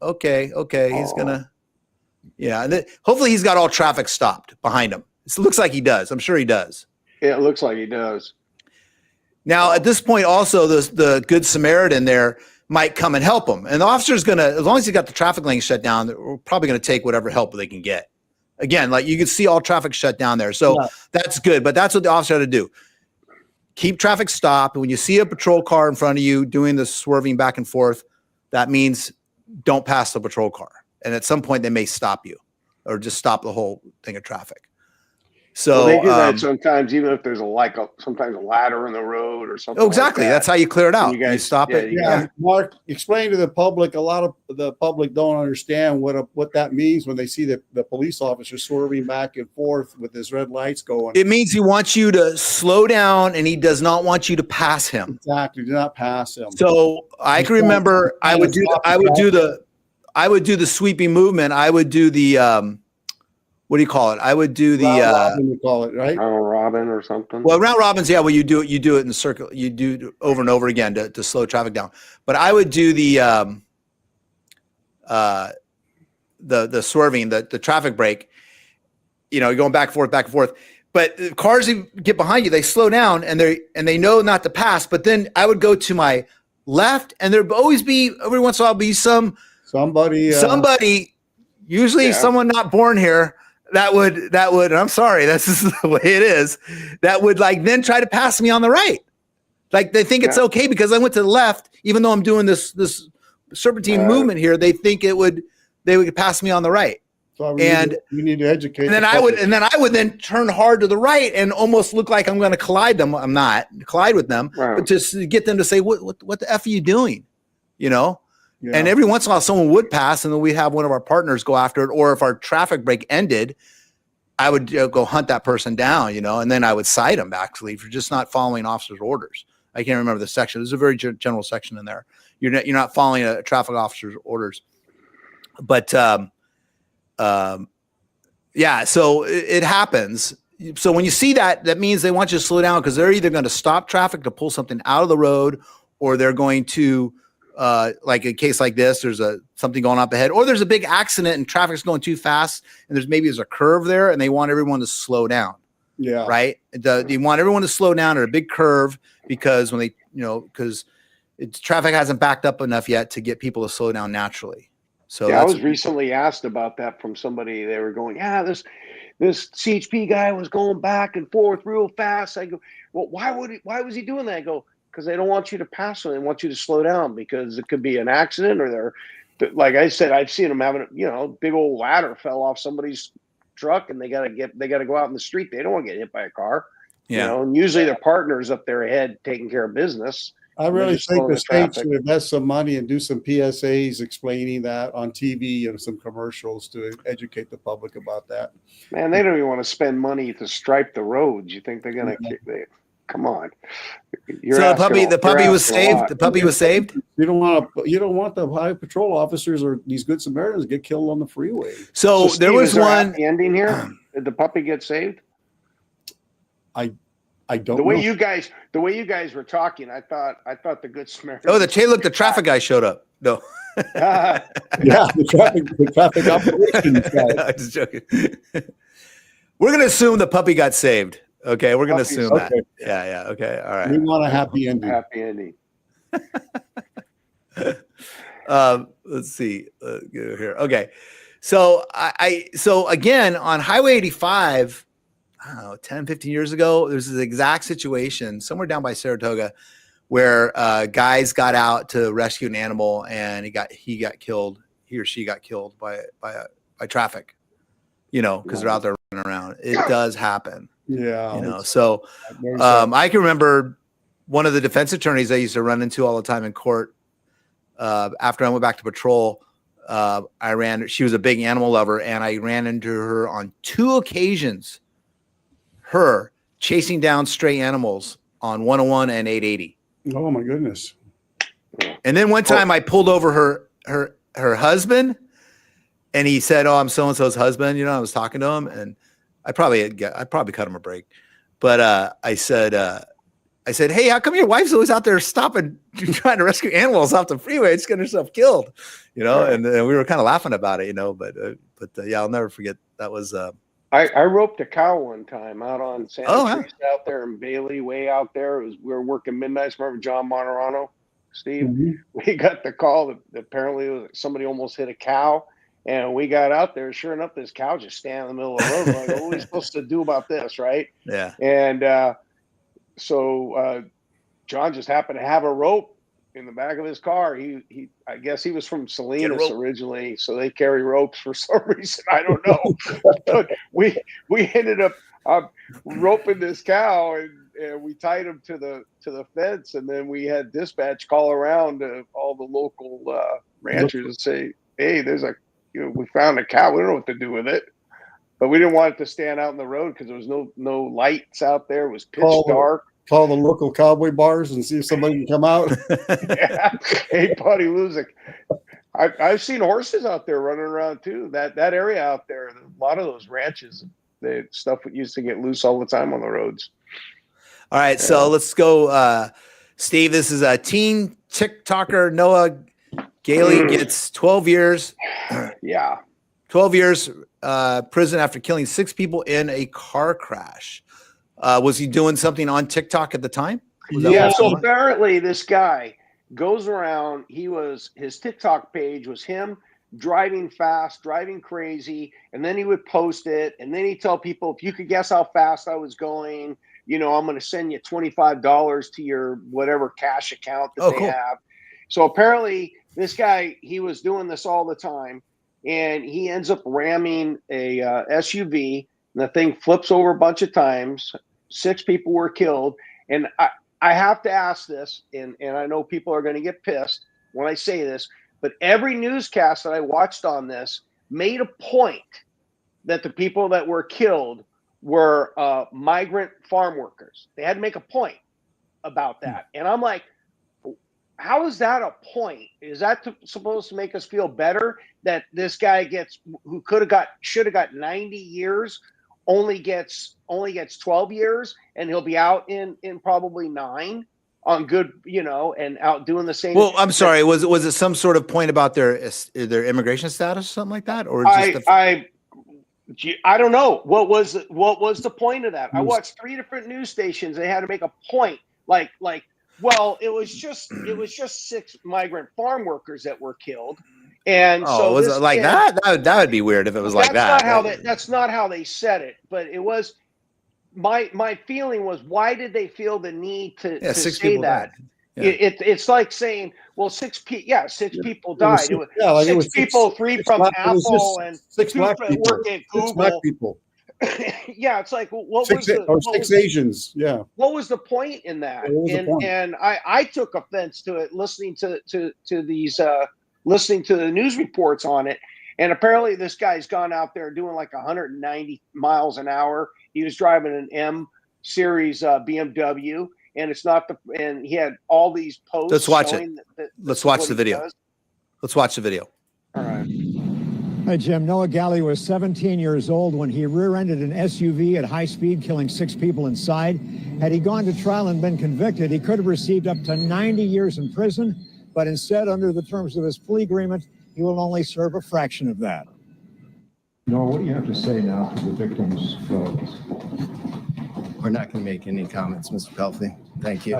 Okay. He's gonna. Yeah, and hopefully he's got all traffic stopped behind him. It looks like he does. I'm sure he does. Yeah, it looks like he does. Now at this point, also the Good Samaritan there might come and help him, and the officer's gonna, as long as he got the traffic lane shut down, they're probably gonna take whatever help they can get. Again, like you can see all traffic shut down there. So that's good, but that's what the officer had to do. Keep traffic stopped. When you see a patrol car in front of you doing the swerving back and forth, that means don't pass the patrol car. And at some point they may stop you or just stop the whole thing of traffic. So they do that sometimes, even if there's sometimes a ladder in the road or something. Oh, exactly. Like that. That's how you clear it out. You guys stop it. Yeah, Mark, explain to the public. A lot of the public don't understand what that means when they see the police officer swerving back and forth with his red lights going. It means he wants you to slow down, and he does not want you to pass him. Exactly. Do not pass him. So I can remember I would do the sweeping movement. I would do the what do you call it? I would do the round robin, you call it, right? Round robin or something. Well, round robins, yeah. Well, you do it in the circle. You do it over and over again to slow traffic down. But I would do the swerving, the traffic brake. You know, going back and forth. But the cars that get behind you, they slow down and they know not to pass. But then I would go to my left, and there'd always be every once in a while be somebody, usually someone not born here. That would, and I'm sorry, this is the way it is. That would then try to pass me on the right. Like they think it's okay because I went to the left, even though I'm doing this serpentine movement here. They think they would pass me on the right. So we need to educate. And then I would turn hard to the right and almost look like I'm going to collide them. I'm not collide with them, but just to get them to say, what the F are you doing? You know? Yeah. And every once in a while, someone would pass, and then we'd have one of our partners go after it. Or if our traffic break ended, I would go hunt that person down, and then I would cite them actually for just not following officer's orders. I can't remember the section. There's a very general section in there. You're not following a traffic officer's orders. But so it happens. So when you see that means they want you to slow down because they're either going to stop traffic to pull something out of the road, or they're going to. Like a case like this, there's something going up ahead, or there's a big accident and traffic's going too fast, and there's a curve there, and they want everyone to slow down. Yeah. Right. They want everyone to slow down at a big curve because when because traffic hasn't backed up enough yet to get people to slow down naturally. So I was recently asked about that from somebody. They were going, this CHP guy was going back and forth real fast. I go, well, why was he doing that? I go, because they don't want you to pass them. They want you to slow down because it could be an accident, or like I said, I've seen them having, big old ladder fell off somebody's truck and they got to go out in the street. They don't want to get hit by a car, and usually their partner's up there ahead taking care of business. I really think the state should invest some money and do some PSAs explaining that on TV and some commercials to educate the public about that. Man, they don't even want to spend money to stripe the roads. You think they're going to come on. So the puppy was saved. The puppy was saved. You don't want the highway patrol officers or these Good Samaritans to get killed on the freeway. So there was one ending here. Did the puppy get saved? I don't. The way you guys were talking, I thought the Good Samaritan. Oh, the traffic guy showed up. No. the traffic operations guy. I'm just joking. We're gonna assume the puppy got saved. Okay, we're gonna assume that. Okay. Yeah. Okay. All right. We want a happy ending. Happy ending. Let's see. Go here. Okay. So so again on Highway 85, I don't know, 10, 15 years ago, there's this exact situation somewhere down by Saratoga where guys got out to rescue an animal and he got killed. He or she got killed by traffic, because they're out there running around. It does happen. Yeah. So I can remember one of the defense attorneys I used to run into all the time in court. After I went back to patrol, she was a big animal lover, and I ran into her on 2 occasions, her chasing down stray animals on 101 and 880. Oh my goodness. And then one time I pulled over her husband, and he said, "Oh, I'm so-and-so's husband." I was talking to him, and I probably cut him a break. But I said, "Hey, how come your wife's always out there stopping, trying to rescue animals off the freeway? It's getting herself killed," And we were kind of laughing about it, But yeah, I'll never forget. That was. I roped a cow one time out on Santa Teresa out there in Bailey, way out there. We were working midnights. Remember John Monterano, Steve? Mm-hmm. We got the call that apparently somebody almost hit a cow. And we got out there. Sure enough, this cow just standing in the middle of the road. Like, what are we supposed to do about this, right? Yeah. And so John just happened to have a rope in the back of his car. He I guess he was from Salinas originally, so they carry ropes for some reason. I don't know. But we ended up roping this cow, and we tied him to the fence, and then we had dispatch call around to all the local ranchers and say, "Hey, there's we found a cow. We don't know what to do with it." But we didn't want it to stand out in the road because there was no lights out there. It was pitch dark. Call the local cowboy bars and see if somebody can come out. Yeah. Hey, buddy, Luzik. I've seen horses out there running around too. That area out there, a lot of those ranches, the stuff used to get loose all the time on the roads. All right, so let's go. Steve, this is a teen TikToker, Noah Gailey, gets 12 years. Yeah. 12 years prison after killing 6 people in a car crash. Was he doing something on TikTok at the time? Yeah, so apparently this guy goes around, his TikTok page was him driving fast, driving crazy, and then he would post it, and then he'd tell people, if you could guess how fast I was going, I'm going to send you $25 to your whatever cash account that they have. So apparently this guy, he was doing this all the time, and he ends up ramming a SUV, and the thing flips over a bunch of times. 6 people were killed. And I have to ask this, and I know people are going to get pissed when I say this, but every newscast that I watched on this made a point that the people that were killed were migrant farm workers. They had to make a point about that. And I'm like, how is that a point? Is that supposed to make us feel better that this guy who should have got 90 years, only gets 12 years, and he'll be out in probably 9 on good, and out doing the same. Well, I'm sorry. Was it some sort of point about their immigration status or something like that? Or I don't know. What was the point of that? I watched 3 different news stations. They had to make a point like, well, it was just 6 migrant farm workers that were killed. And so was it like that? That would be weird if it was like that. That's not how they said it, but it was. My feeling was, why did they feel the need to say that? Yeah. It's like saying, well, 6 people died. 6 people, 3 from Apple, and 6 black people. Work at Google. 6 black people. Yeah, it's like, what 6 Asians. Yeah. What was the point in that? And I took offense to it, listening to these. Listening to the news reports on it. And apparently this guy's gone out there doing like 190 miles an hour. He was driving an M series BMW, and and he had all these posts. Let's watch it. Let's watch the video. Let's watch the video. All right. Hi, Jim. Noah Gailey was 17 years old when he rear-ended an SUV at high speed, killing 6 people inside. Had he gone to trial and been convicted, he could have received up to 90 years in prison. But instead, under the terms of his plea agreement, he will only serve a fraction of that. Noah, what do you have to say now to the victims' relatives? We're not going to make any comments, Mr. Pelfrey. Thank you.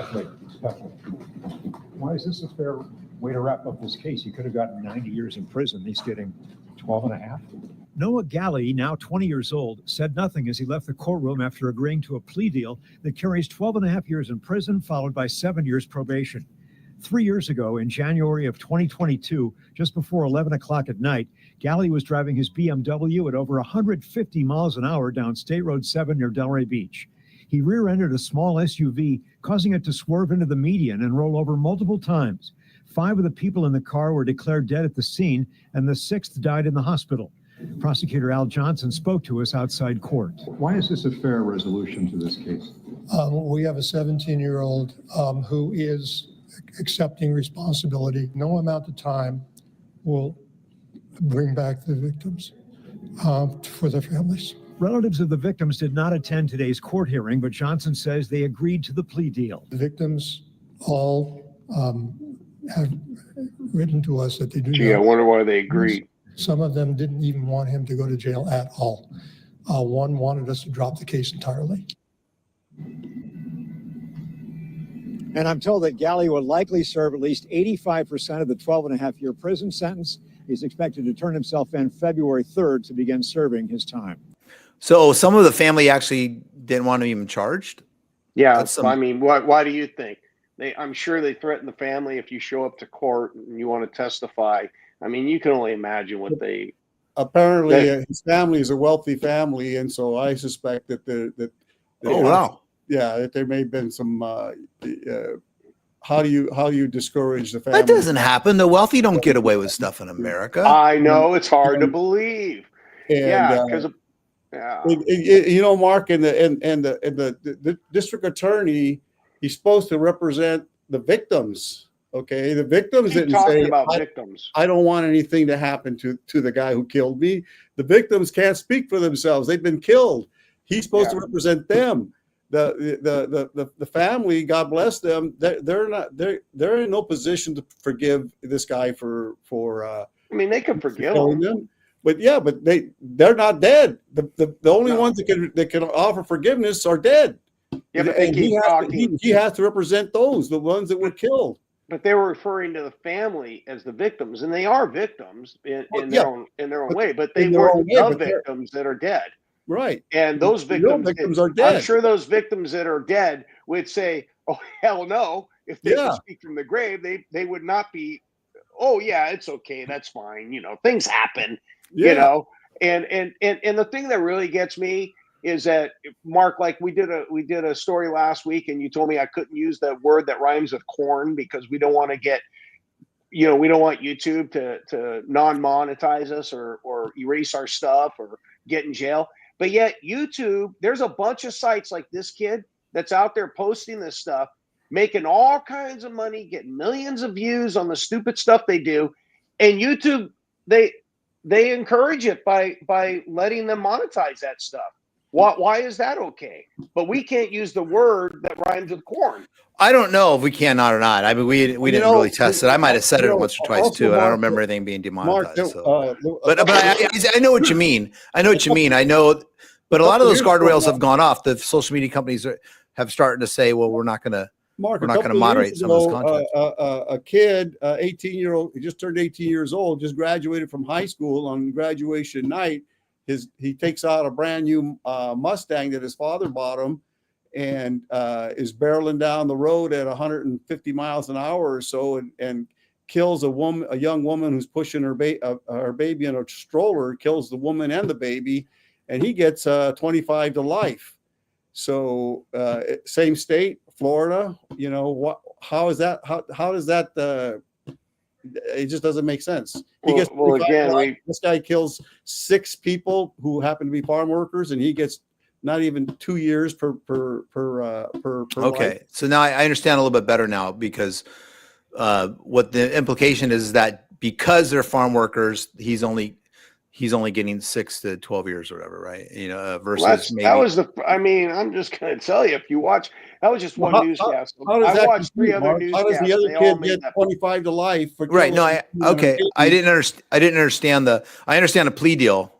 Why is this a fair way to wrap up this case? He could have gotten 90 years in prison. He's getting 12 and a half. Noah Galley, now 20 years old, said nothing as he left the courtroom after agreeing to a plea deal that carries 12 and a half years in prison, followed by 7 years probation. 3 years ago, in January of 2022, just before 11 o'clock at night, Galley was driving his BMW at over 150 miles an hour down State Road 7 near Delray Beach. He rear-ended a small SUV, causing it to swerve into the median and roll over multiple times. 5 of the people in the car were declared dead at the scene, and the 6th died in the hospital. Prosecutor Al Johnson spoke to us outside court. Why is this a fair resolution to this case? We have a 17-year-old who is accepting responsibility. No amount of time will bring back the victims for their families. Relatives of the victims did not attend today's court hearing, but Johnson says they agreed to the plea deal. The victims all have written to us that they do. Gee, I wonder why they agreed. Some of them didn't even want him to go to jail at all. One wanted us to drop the case entirely. And I'm told that Galley will likely serve at least 85% of the 12-and-a-half-year prison sentence. He's expected to turn himself in February 3rd to begin serving his time. So some of the family actually didn't want him even charged? Yeah, I mean, why do you think? I'm sure they threaten the family if you show up to court and you want to testify. I mean, you can only imagine what they. Apparently, his family is a wealthy family, and so I suspect that that there may have been some. How do you discourage the family? That doesn't happen. The wealthy don't get away with stuff in America. I know, it's hard to believe. Because you know, Mark, and the district attorney, he's supposed to represent the victims. Okay, the victims didn't say about victims. I don't want anything to happen to the guy who killed me. The victims can't speak for themselves. They've been killed. He's supposed to represent them. The family, God bless them, they're in no position to forgive this guy for I mean, they can forgive him. But they're not dead. The only ones that can offer forgiveness are dead. Yeah, but and he has to represent those, the ones that were killed. But they were referring to the family as the victims, and they are victims in their own way. But they weren't the victims that are dead, right? And those victims are dead. I'm sure those victims that are dead would say, "Oh hell no!" If they could speak from the grave, they would not be. Oh yeah, it's okay, that's fine. You know, things happen. You know, and the thing that really gets me is that, Mark, like we did a story last week, and you told me I couldn't use the word that rhymes with corn because we don't want to get, we don't want YouTube to non-monetize us or erase our stuff or get in jail. But yet YouTube, there's a bunch of sites like this kid that's out there posting this stuff, making all kinds of money, getting millions of views on the stupid stuff they do, and YouTube, they encourage it by letting them monetize that stuff. Why is that okay? But we can't use the word that rhymes with corn. I don't know if we can or not. I mean, we didn't really test it. I might have said it once or twice too, and I don't remember anything being demonetized. But I know what you mean. I know, but a lot of those guardrails have gone off. The social media companies have started to say, "Well, we're not going to moderate some of this content." A kid, 18-year-old, he just turned 18 years old, just graduated from high school on graduation night. He takes out a brand new Mustang that his father bought him, and is barreling down the road at 150 miles an hour or so, and kills a young woman who's pushing her baby in a stroller, kills the woman and the baby, and he gets 25 to life. So same state, Florida. You know how is that? How does that? It just doesn't make sense. This guy kills 6 people who happen to be farm workers, and he gets not even 2 years per Okay, life. So now I understand a little bit better now, because what the implication is that because they're farm workers, he's only getting 6 to 12 years or whatever, right? You know, versus I'm just going to tell you, if you watch, that was just one newscast. I watched 3 other newscasts. How does the other kid get 25 to life? Right. No, I didn't understand I understand the plea deal.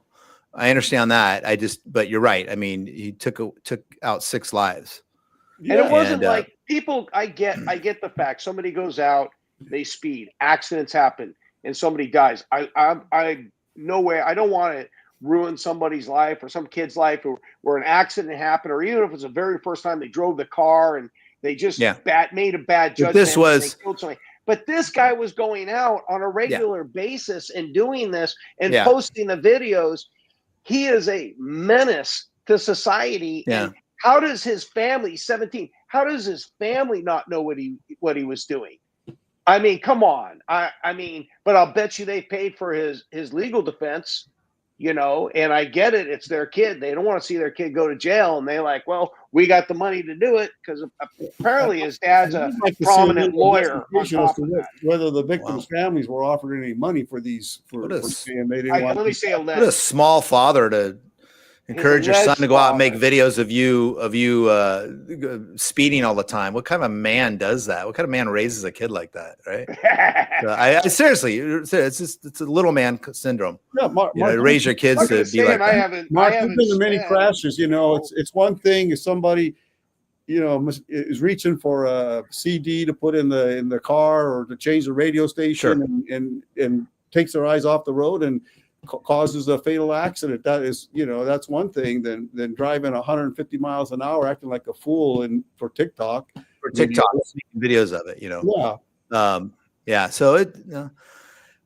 I understand that. But you're right. I mean, he took out 6 lives. And it wasn't like people. I get the fact. Somebody goes out, they speed, accidents happen, and somebody dies. I no way. I don't want to ruin somebody's life or some kid's life where an accident happened, or even if it's the very first time they drove the car and they just made a bad judgment. This was. But this guy was going out on a regular basis and doing this and posting the videos. He is a menace to society. Yeah. And how does his family, 17, how does his family not know what he was doing? I mean, come on. I mean, but I'll bet you they paid for his legal defense, you know, and I get it. It's their kid. They don't want to see their kid go to jail. And they're like, well, we got the money to do it because apparently his dad's a prominent lawyer. Whether the victims' families were offered any money for these, for saying they didn't want. Let me say what a small father to encourage your son to go out and make videos of you speeding all the time. What kind of a man does that? What kind of man raises a kid like that? Right? I seriously, it's a little man syndrome. Yeah, Mark, raise your kids to be like that. Mark, you've been to many crashes. You know, it's one thing if somebody, you know, is reaching for a CD to put in the car or to change the radio station and takes their eyes off the road and causes a fatal accident. That is, you know, that's one thing than driving 150 miles an hour acting like a fool for TikTok. Videos of it, you know. So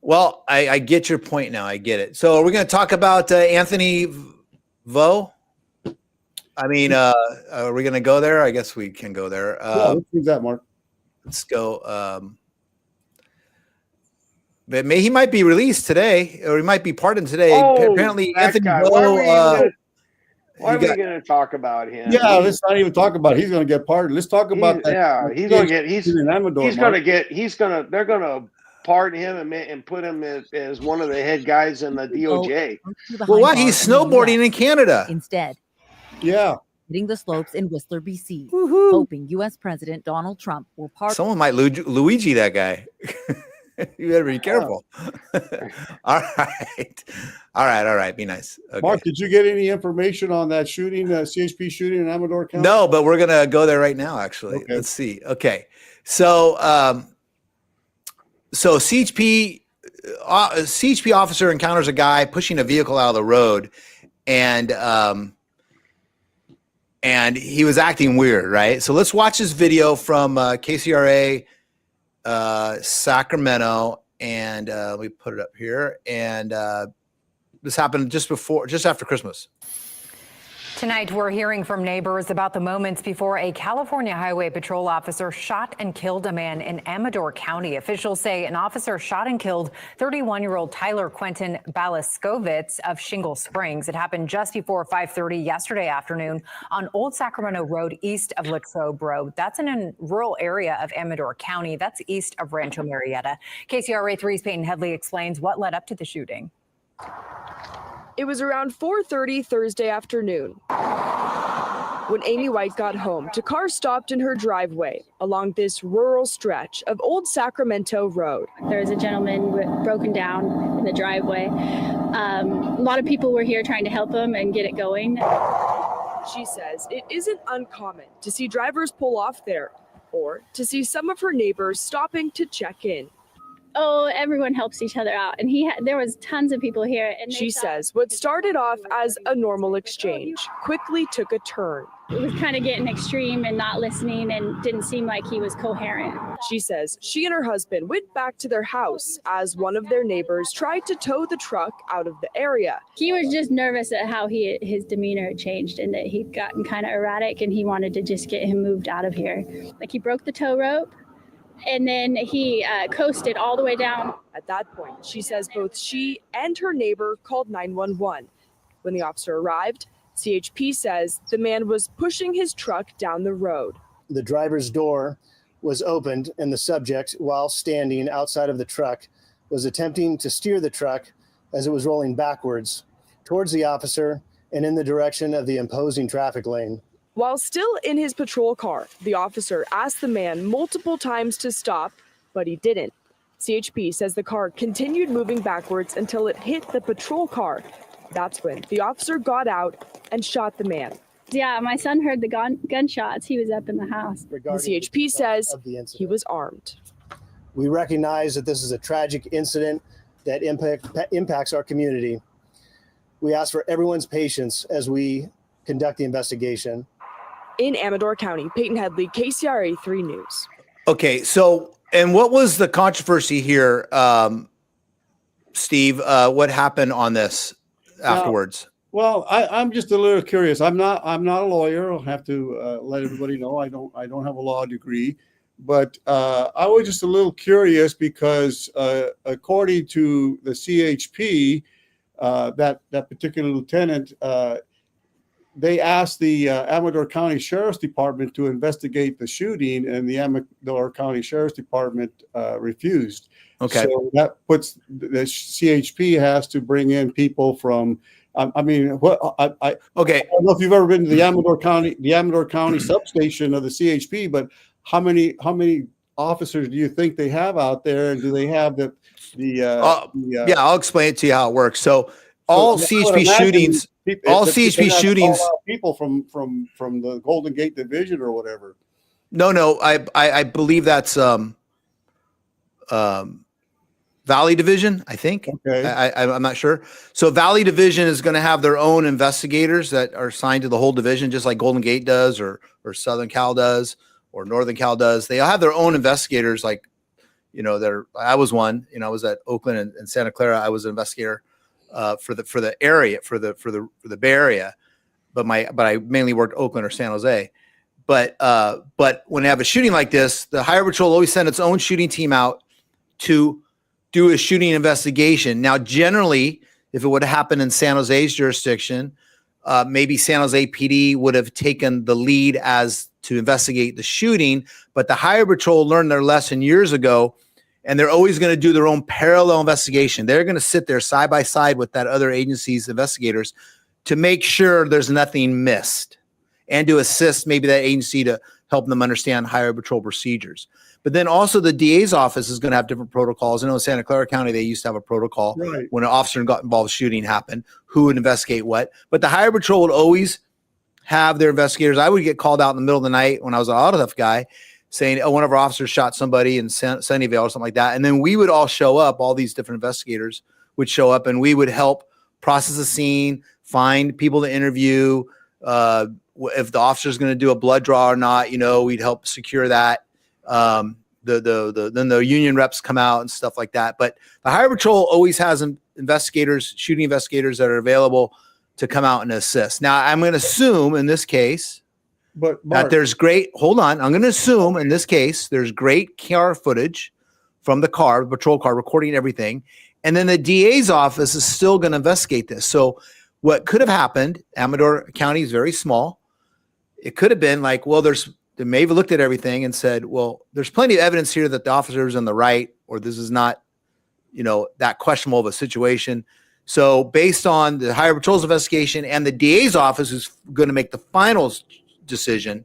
well, I get your point now. I get it. So are we going to talk about Anthony Vo? I mean, are we going to go there? I guess we can go there. Let's do that, Mark. Let's go. But he might be released today, or he might be pardoned today. Apparently, Anthony Vo. Why are we going to talk about him? Yeah, let's not even talk about it. He's going to get pardoned. Let's talk about that. Yeah, he's going to they're going to pardon him and put him as one of the head guys in the DOJ. Well, what? He's snowboarding in Canada instead. Yeah. Hitting the slopes in Whistler, BC, hoping U.S. President Donald Trump will pardon. Someone might Luigi that guy. You better be careful. All right. Be nice. Okay. Mark, did you get any information on that shooting, CHP shooting in Amador County? No, but we're gonna go there right now. Actually, let's see. Okay, so CHP officer encounters a guy pushing a vehicle out of the road, and he was acting weird, right? So let's watch this video from KCRA. Sacramento, and we put it up here, and this happened just after Christmas. Tonight, we're hearing from neighbors about the moments before a California Highway Patrol officer shot and killed a man in Amador County. Officials say an officer shot and killed 31-year-old Tyler Quentin Balaskovitz of Shingle Springs. It happened just before 5:30 yesterday afternoon on Old Sacramento Road east of Latrobe Road. That's in a rural area of Amador County. That's east of Rancho Marietta. KCRA 3's Peyton Headley explains what led up to the shooting. It was around 4:30 Thursday afternoon when Amy White got home to cars stopped in her driveway along this rural stretch of Old Sacramento Road. There was a gentleman broken down in the driveway. A lot of people were here trying to help him and get it going. She says it isn't uncommon to see drivers pull off there or to see some of her neighbors stopping to check in. Oh, everyone helps each other out. And there was tons of people here. And she says what started off as a normal exchange quickly took a turn. It was kind of getting extreme and not listening and didn't seem like he was coherent. She says she and her husband went back to their house as one of their neighbors tried to tow the truck out of the area. He was just nervous at how his demeanor had changed and that he'd gotten kind of erratic and he wanted to just get him moved out of here. Like he broke the tow rope. And then he coasted all the way down. At that point, she says both she and her neighbor called 911. When the officer arrived, CHP says the man was pushing his truck down the road. The driver's door was opened and the subject, while standing outside of the truck, was attempting to steer the truck as it was rolling backwards towards the officer and in the direction of the opposing traffic lane. While still in his patrol car, the officer asked the man multiple times to stop, but he didn't. CHP says the car continued moving backwards until it hit the patrol car, That's when the officer got out and shot the man. Yeah, my son heard the gunshots. He was up in the house. The CHP says he was armed. We recognize that this is a tragic incident that impacts our community. We ask for everyone's patience as we conduct the investigation. In Amador County, Peyton Headley, KCRA 3 News. Okay, so, and what was the controversy here, Steve? What happened on this afterwards? Well, I'm just a little curious. I'm not a lawyer. I'll have to let everybody know I don't have a law degree, but I was just a little curious because according to the CHP, that particular lieutenant, they asked the Amador County Sheriff's Department to investigate the shooting, and the Amador County Sheriff's Department refused. Okay, so that puts the CHP has to bring in people from. I mean, what? Okay. I don't know if you've ever been to the Amador County substation of the CHP, but how many officers do you think they have out there, and do they have yeah, I'll explain it to you how it works. So all CHP shootings, people from the Golden Gate Division or whatever. No, I believe that's Valley Division, I think. Okay. I'm not sure. So Valley Division is going to have their own investigators that are assigned to the whole division, just like Golden Gate does, or Southern Cal does, or Northern Cal does. They all have their own investigators. Like, I was one. I was at Oakland and Santa Clara. I was an investigator for the area, for the Bay Area, but I mainly worked Oakland or San Jose. But when they have a shooting like this, the Highway Patrol always send its own shooting team out to do a shooting investigation. Now, generally, if it would have happened in San Jose's jurisdiction, maybe San Jose PD would have taken the lead as to investigate the shooting, but the Highway Patrol learned their lesson years ago, and they're always going to do their own parallel investigation. They're going to sit there side by side with that other agency's investigators to make sure there's nothing missed, and to assist maybe that agency to help them understand Highway Patrol procedures. But then also the DA's office is going to have different protocols. I know in Santa Clara County, they used to have a protocol when an officer got involved, shooting happened, who would investigate what. But the Highway Patrol would always have their investigators. I would get called out in the middle of the night when I was an auto theft guy saying, oh, one of our officers shot somebody in Sunnyvale or something like that. And then we would all show up, all these different investigators would show up, and we would help process the scene, find people to interview. If the officer's going to do a blood draw or not, we'd help secure that. Then the union reps come out and stuff like that. But the Highway Patrol always has shooting investigators that are available to come out and assist. Now, I'm going to assume in this case that there's I'm going to assume in this case, there's great car footage from the patrol car recording everything. And then the DA's office is still going to investigate this. So what could have happened, Amador County is very small. It could have been like, well, they may have looked at everything and said, well, there's plenty of evidence here that the officer is on the right, or this is not, that questionable of a situation. So based on the Highway Patrol's investigation and the DA's office is going to make the final decision,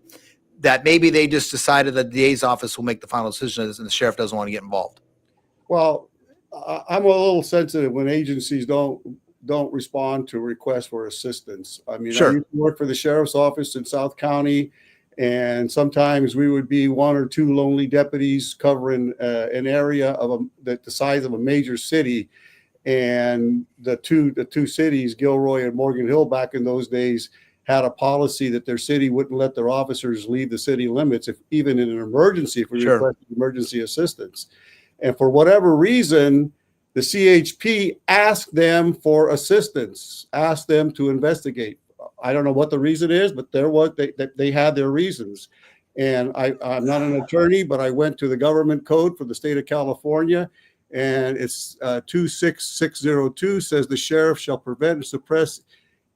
that maybe they just decided that the DA's office will make the final decision and the sheriff doesn't want to get involved. Well, I'm a little sensitive when agencies don't respond to requests for assistance. I mean, I used to work for the sheriff's office in South County, and sometimes we would be one or two lonely deputies covering an area of the size of a major city. And the two cities, Gilroy and Morgan Hill, back in those days, had a policy that their city wouldn't let their officers leave the city limits, even in an emergency, if we requested emergency assistance. And for whatever reason, the CHP asked them for assistance, asked them to investigate. I don't know what the reason is, but they had their reasons. And I'm not an attorney, but I went to the government code for the state of California, and it's 26602 says the sheriff shall prevent and suppress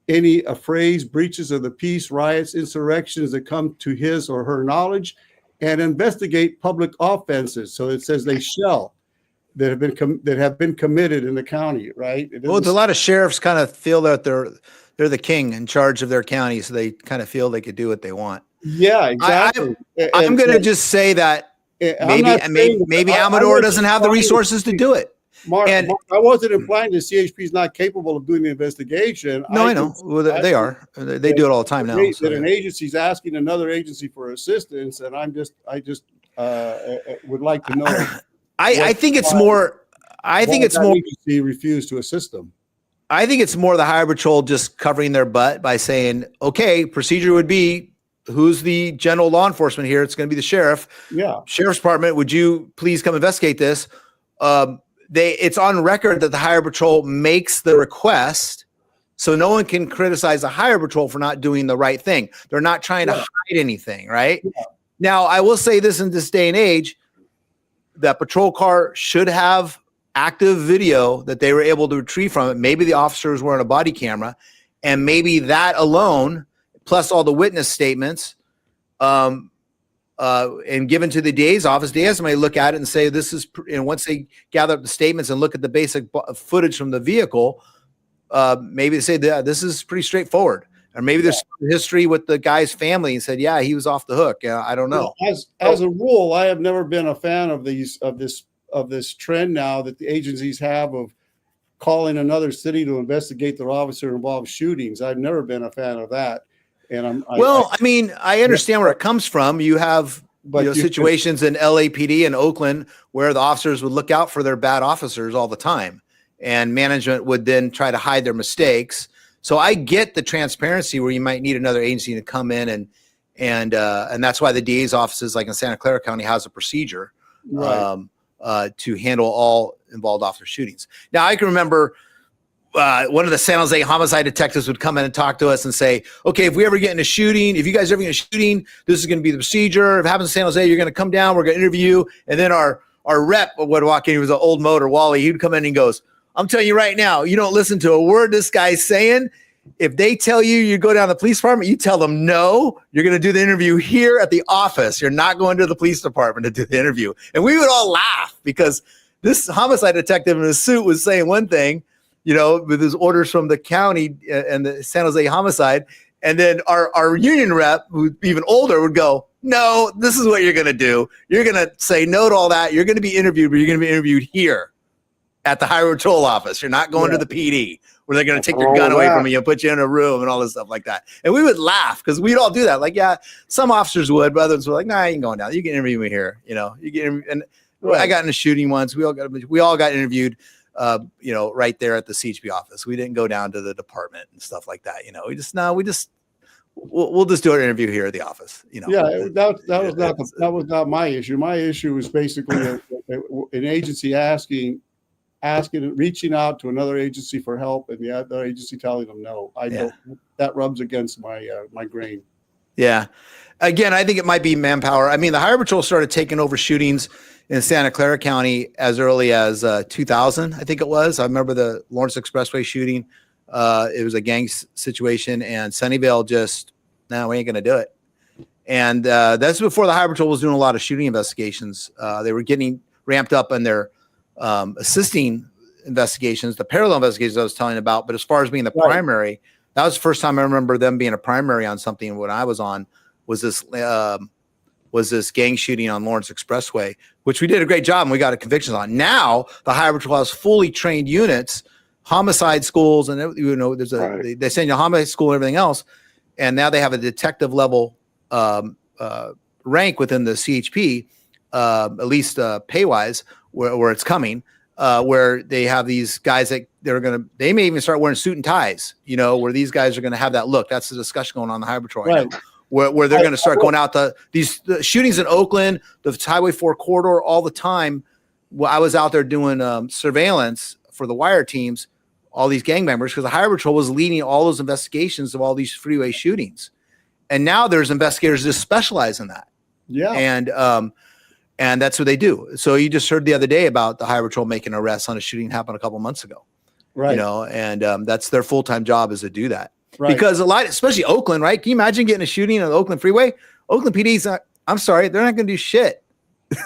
any affrays, breaches of the peace, riots, insurrections that come to his or her knowledge, and investigate public offenses. So it says they shall that have been committed in the county, right? Well, a lot of sheriffs kind of feel that they're the king in charge of their county, so they kind of feel they could do what they want. Yeah, exactly. I'm going to just say that maybe Amador doesn't have the resources to do it. Mark, I wasn't implying the CHP is not capable of doing the investigation. No, I know. Well, they are. They do it all the time now. That an agency's asking another agency for assistance, and I just would like to know. I think it's more. I think it's more. Agency refused to assist them. I think it's more the Highway Patrol just covering their butt by saying, "Okay, procedure would be." Who's the general law enforcement here? It's going to be the sheriff. Yeah. Sheriff's Department, would you please come investigate this? It's on record that the Highway Patrol makes the request, so no one can criticize the Highway Patrol for not doing the right thing. They're not trying to hide anything, right? Yeah. Now, I will say this in this day and age, that patrol car should have active video that they were able to retrieve from it. Maybe the officer was wearing a body camera, and maybe that alone, plus all the witness statements, and given to the DA's office, DA's may look at it and say, this is, and once they gather up the statements and look at the basic footage from the vehicle, maybe they say, this is pretty straightforward. Or maybe there's history with the guy's family and said, yeah, he was off the hook. I don't know. As a rule, I have never been a fan of this trend now that the agencies have of calling another city to investigate their officer involved shootings. I've never been a fan of that. And I understand where it comes from. You have situations in LAPD and Oakland where the officers would look out for their bad officers all the time, and management would then try to hide their mistakes. So I get the transparency where you might need another agency to come in and that's why the DA's offices, like in Santa Clara County, has a procedure to handle all involved officer shootings. Now I can remember. One of the San Jose homicide detectives would come in and talk to us and say, okay, if we ever get in a shooting, if you guys ever get in a shooting, this is going to be the procedure. If it happens in San Jose, you're going to come down, we're going to interview you. And then our rep would walk in. He was an old motor, Wally. He'd come in and he goes, I'm telling you right now, you don't listen to a word this guy's saying. If they tell you go down to the police department, you tell them, no, you're going to do the interview here at the office. You're not going to the police department to do the interview. And we would all laugh because this homicide detective in his suit was saying one thing, with his orders from the county and the San Jose homicide. And then our union rep, who's even older, would go, no, this is what you're going to do. You're going to say no to all that. You're going to be interviewed, but you're going to be interviewed here at the Highway Patrol office. You're not going to the PD where they're going to take your gun away from you and put you in a room and all this stuff like that. And we would laugh because we'd all do that. Like, yeah, some officers would, but others were like, nah, you ain't going down. You can interview me here. You get I got in a shooting once. We all got interviewed. Right there at the CHP office. We didn't go down to the department and stuff like that. We'll just do our interview here at the office. That was not my issue. My issue was basically an agency reaching out to another agency for help, and the other agency telling them no. That rubs against my grain. Yeah. Again, I think it might be manpower. I mean, the Highway Patrol started taking over shootings in Santa Clara County as early as 2000, I think it was. I remember the Lawrence Expressway shooting. It was a gang situation, and Sunnyvale just, no, we ain't going to do it. And that's before the Highway Patrol was doing a lot of shooting investigations. They were getting ramped up in their assisting investigations, the parallel investigations I was telling about. But as far as being the primary, that was the first time I remember them being a primary on something when I was on, was this gang shooting on Lawrence Expressway, which we did a great job and we got a convictions on. Now the Highway Patrol has fully trained units, homicide schools, and there's they send you to homicide school and everything else. And now they have a detective level rank within the CHP, at least pay wise, where it's coming, where they have these guys that they may even start wearing suit and ties, where these guys are going to have that look. That's the discussion going on in the Highway Patrol right now. Where they're going to start going out to these shootings in Oakland, the Highway 4 corridor all the time. Well, I was out there doing surveillance for the wire teams, all these gang members, because the Highway Patrol was leading all those investigations of all these freeway shootings. And now there's investigators that specialize in that. Yeah. And that's what they do. So you just heard the other day about the Highway Patrol making arrests on a shooting that happened a couple months ago. Right. And that's their full-time job is to do that. Right. Because a lot, especially Oakland, right? Can you imagine getting a shooting on the Oakland freeway? Oakland PD's not, I'm sorry, they're not going to do shit.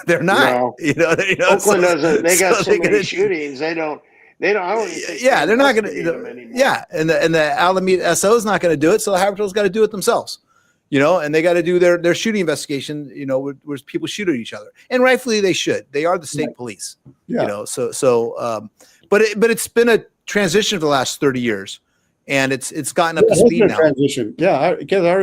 They're not. Oakland doesn't. They got so many shootings. They don't. I don't even think they're not going to. Yeah, and the Alameda SO is not going to do it. So the Highway Patrol's got to do it themselves. and they got to do their shooting investigation, where people shoot at each other, and rightfully they should. They are the state police, but it's been a transition for the last 30 years, and it's gotten up to speed now. Transition. Yeah, because I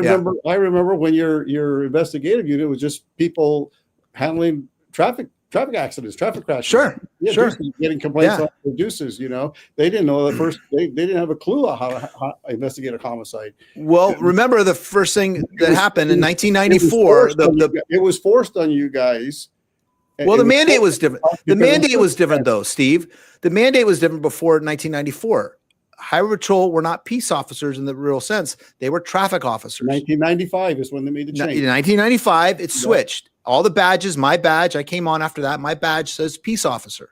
remember when your investigative unit was just people handling traffic accidents, traffic crashes. Sure. Getting complaints on producers, they didn't know they didn't have a clue how to investigate a homicide. Well, remember the first thing that happened in 1994, it was forced on you guys. Well, the mandate was different. The mandate was different though, Steve. The mandate was different before 1994. Highway Patrol were not peace officers in the real sense. They were traffic officers. 1995 is when they made the change. In 1995, it switched. All the badges, my badge, I came on after that. My badge says peace officer.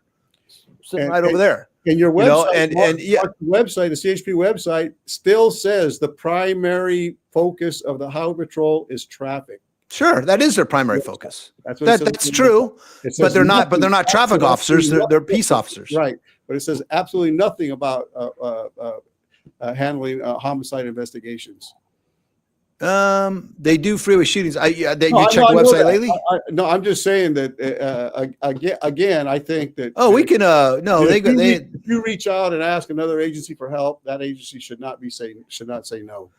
Sitting right over there. And your website, the CHP website still says the primary focus of the Highway Patrol is traffic. Sure, that is their primary focus. That's true. But they're not traffic officers. They're peace officers. Right. But it says absolutely nothing about handling homicide investigations. They do freeway shootings. You checked the website lately? No, I'm just saying that again, I think that. Oh, we can. If you reach out and ask another agency for help, that agency should not say no.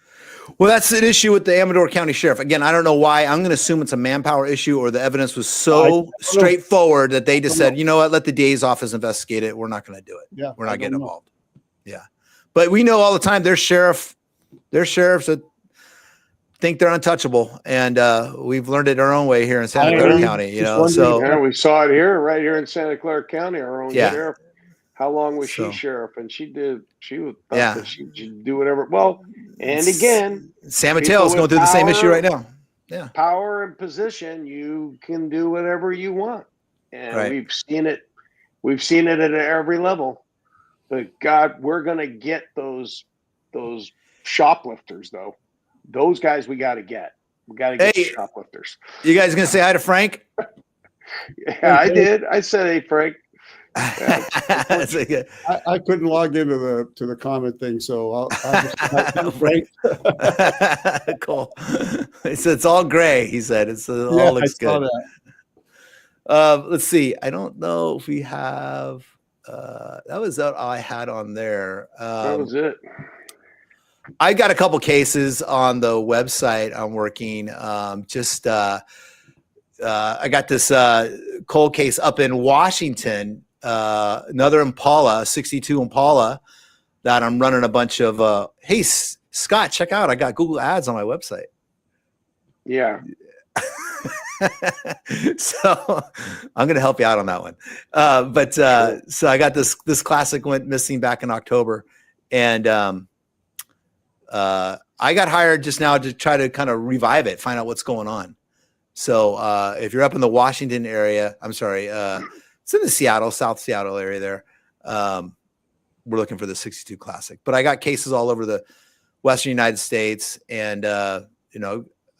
Well, that's an issue with the Amador County Sheriff. Again, I don't know why. I'm going to assume it's a manpower issue, or the evidence was so straightforward that they just said, you know what, let the DA's office investigate it. We're not going to do it. Yeah, we're not getting involved. Yeah, but we know all the time there's sheriffs that think they're untouchable, and we've learned it our own way here in Santa Clara County. We saw it right here in Santa Clara County. Our own sheriff. How long was she sheriff? And she would that she'd do whatever. Well, and again, San Mateo is going through the same issue right now. Yeah, power and position, you can do whatever you want, and we've seen it. We've seen it at every level. But God, we're gonna get those shoplifters though. Those guys we got to get. We got to get shoplifters. You guys gonna say hi to Frank? Yeah, I did. I said, "Hey, Frank." I couldn't log into the comment thing, so I'll just Frank. Cool. He said it's all gray. He said it all looks good. Let's see. I don't know if we have. That was all I had on there. That was it. I got a couple cases on the website I'm working. I got this cold case up in Washington. Another Impala, 62 Impala, that I'm running a bunch of. Hey, Scott, check out! I got Google Ads on my website. Yeah. So I'm going to help you out on that one. So I got this classic went missing back in October, and I got hired just now to try to kind of revive it, find out what's going on. So if you're up in the Washington area, it's in the South Seattle area there. We're looking for the 62 Classic, but I got cases all over the Western United States, and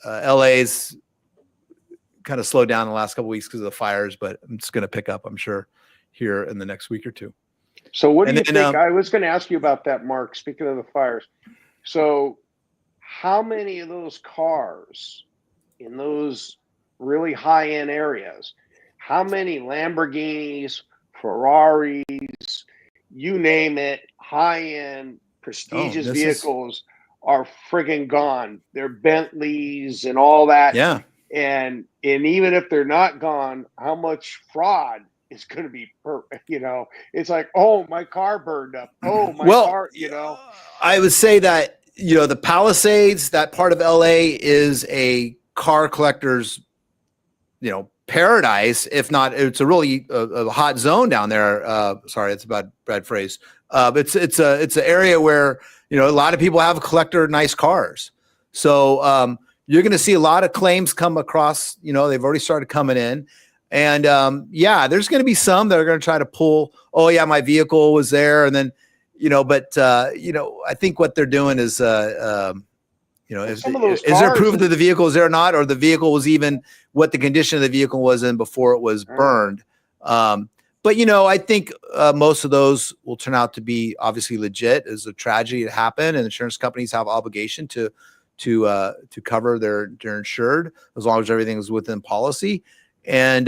LA's kind of slowed down the last couple of weeks because of the fires, but it's going to pick up, I'm sure, here in the next week or two. So what do you think? I was going to ask you about that, Mark, speaking of the fires. So how many of those cars in those really high-end areas, how many Lamborghinis, Ferraris, you name it, high-end, prestigious vehicles are friggin' gone? They're Bentleys and all that. Yeah. And even if they're not gone, how much fraud is going to be, it's like, oh, my car burned up. Oh, my car, I would say that, the Palisades, that part of LA is a car collector's, paradise. If not, it's a really a hot zone down there. Sorry, it's a bad phrase. It's an area where, a lot of people have nice cars. So you're going to see a lot of claims come across, they've already started coming in. And there's going to be some that are going to try to pull, oh yeah, my vehicle was there. And then, I think what they're doing is, is there proof that the vehicle is there or not, or the vehicle was even what the condition of the vehicle was in before it was burned. But I think most of those will turn out to be obviously legit. It's a tragedy that happened, and insurance companies have obligation to to cover their insured, as long as everything is within policy. And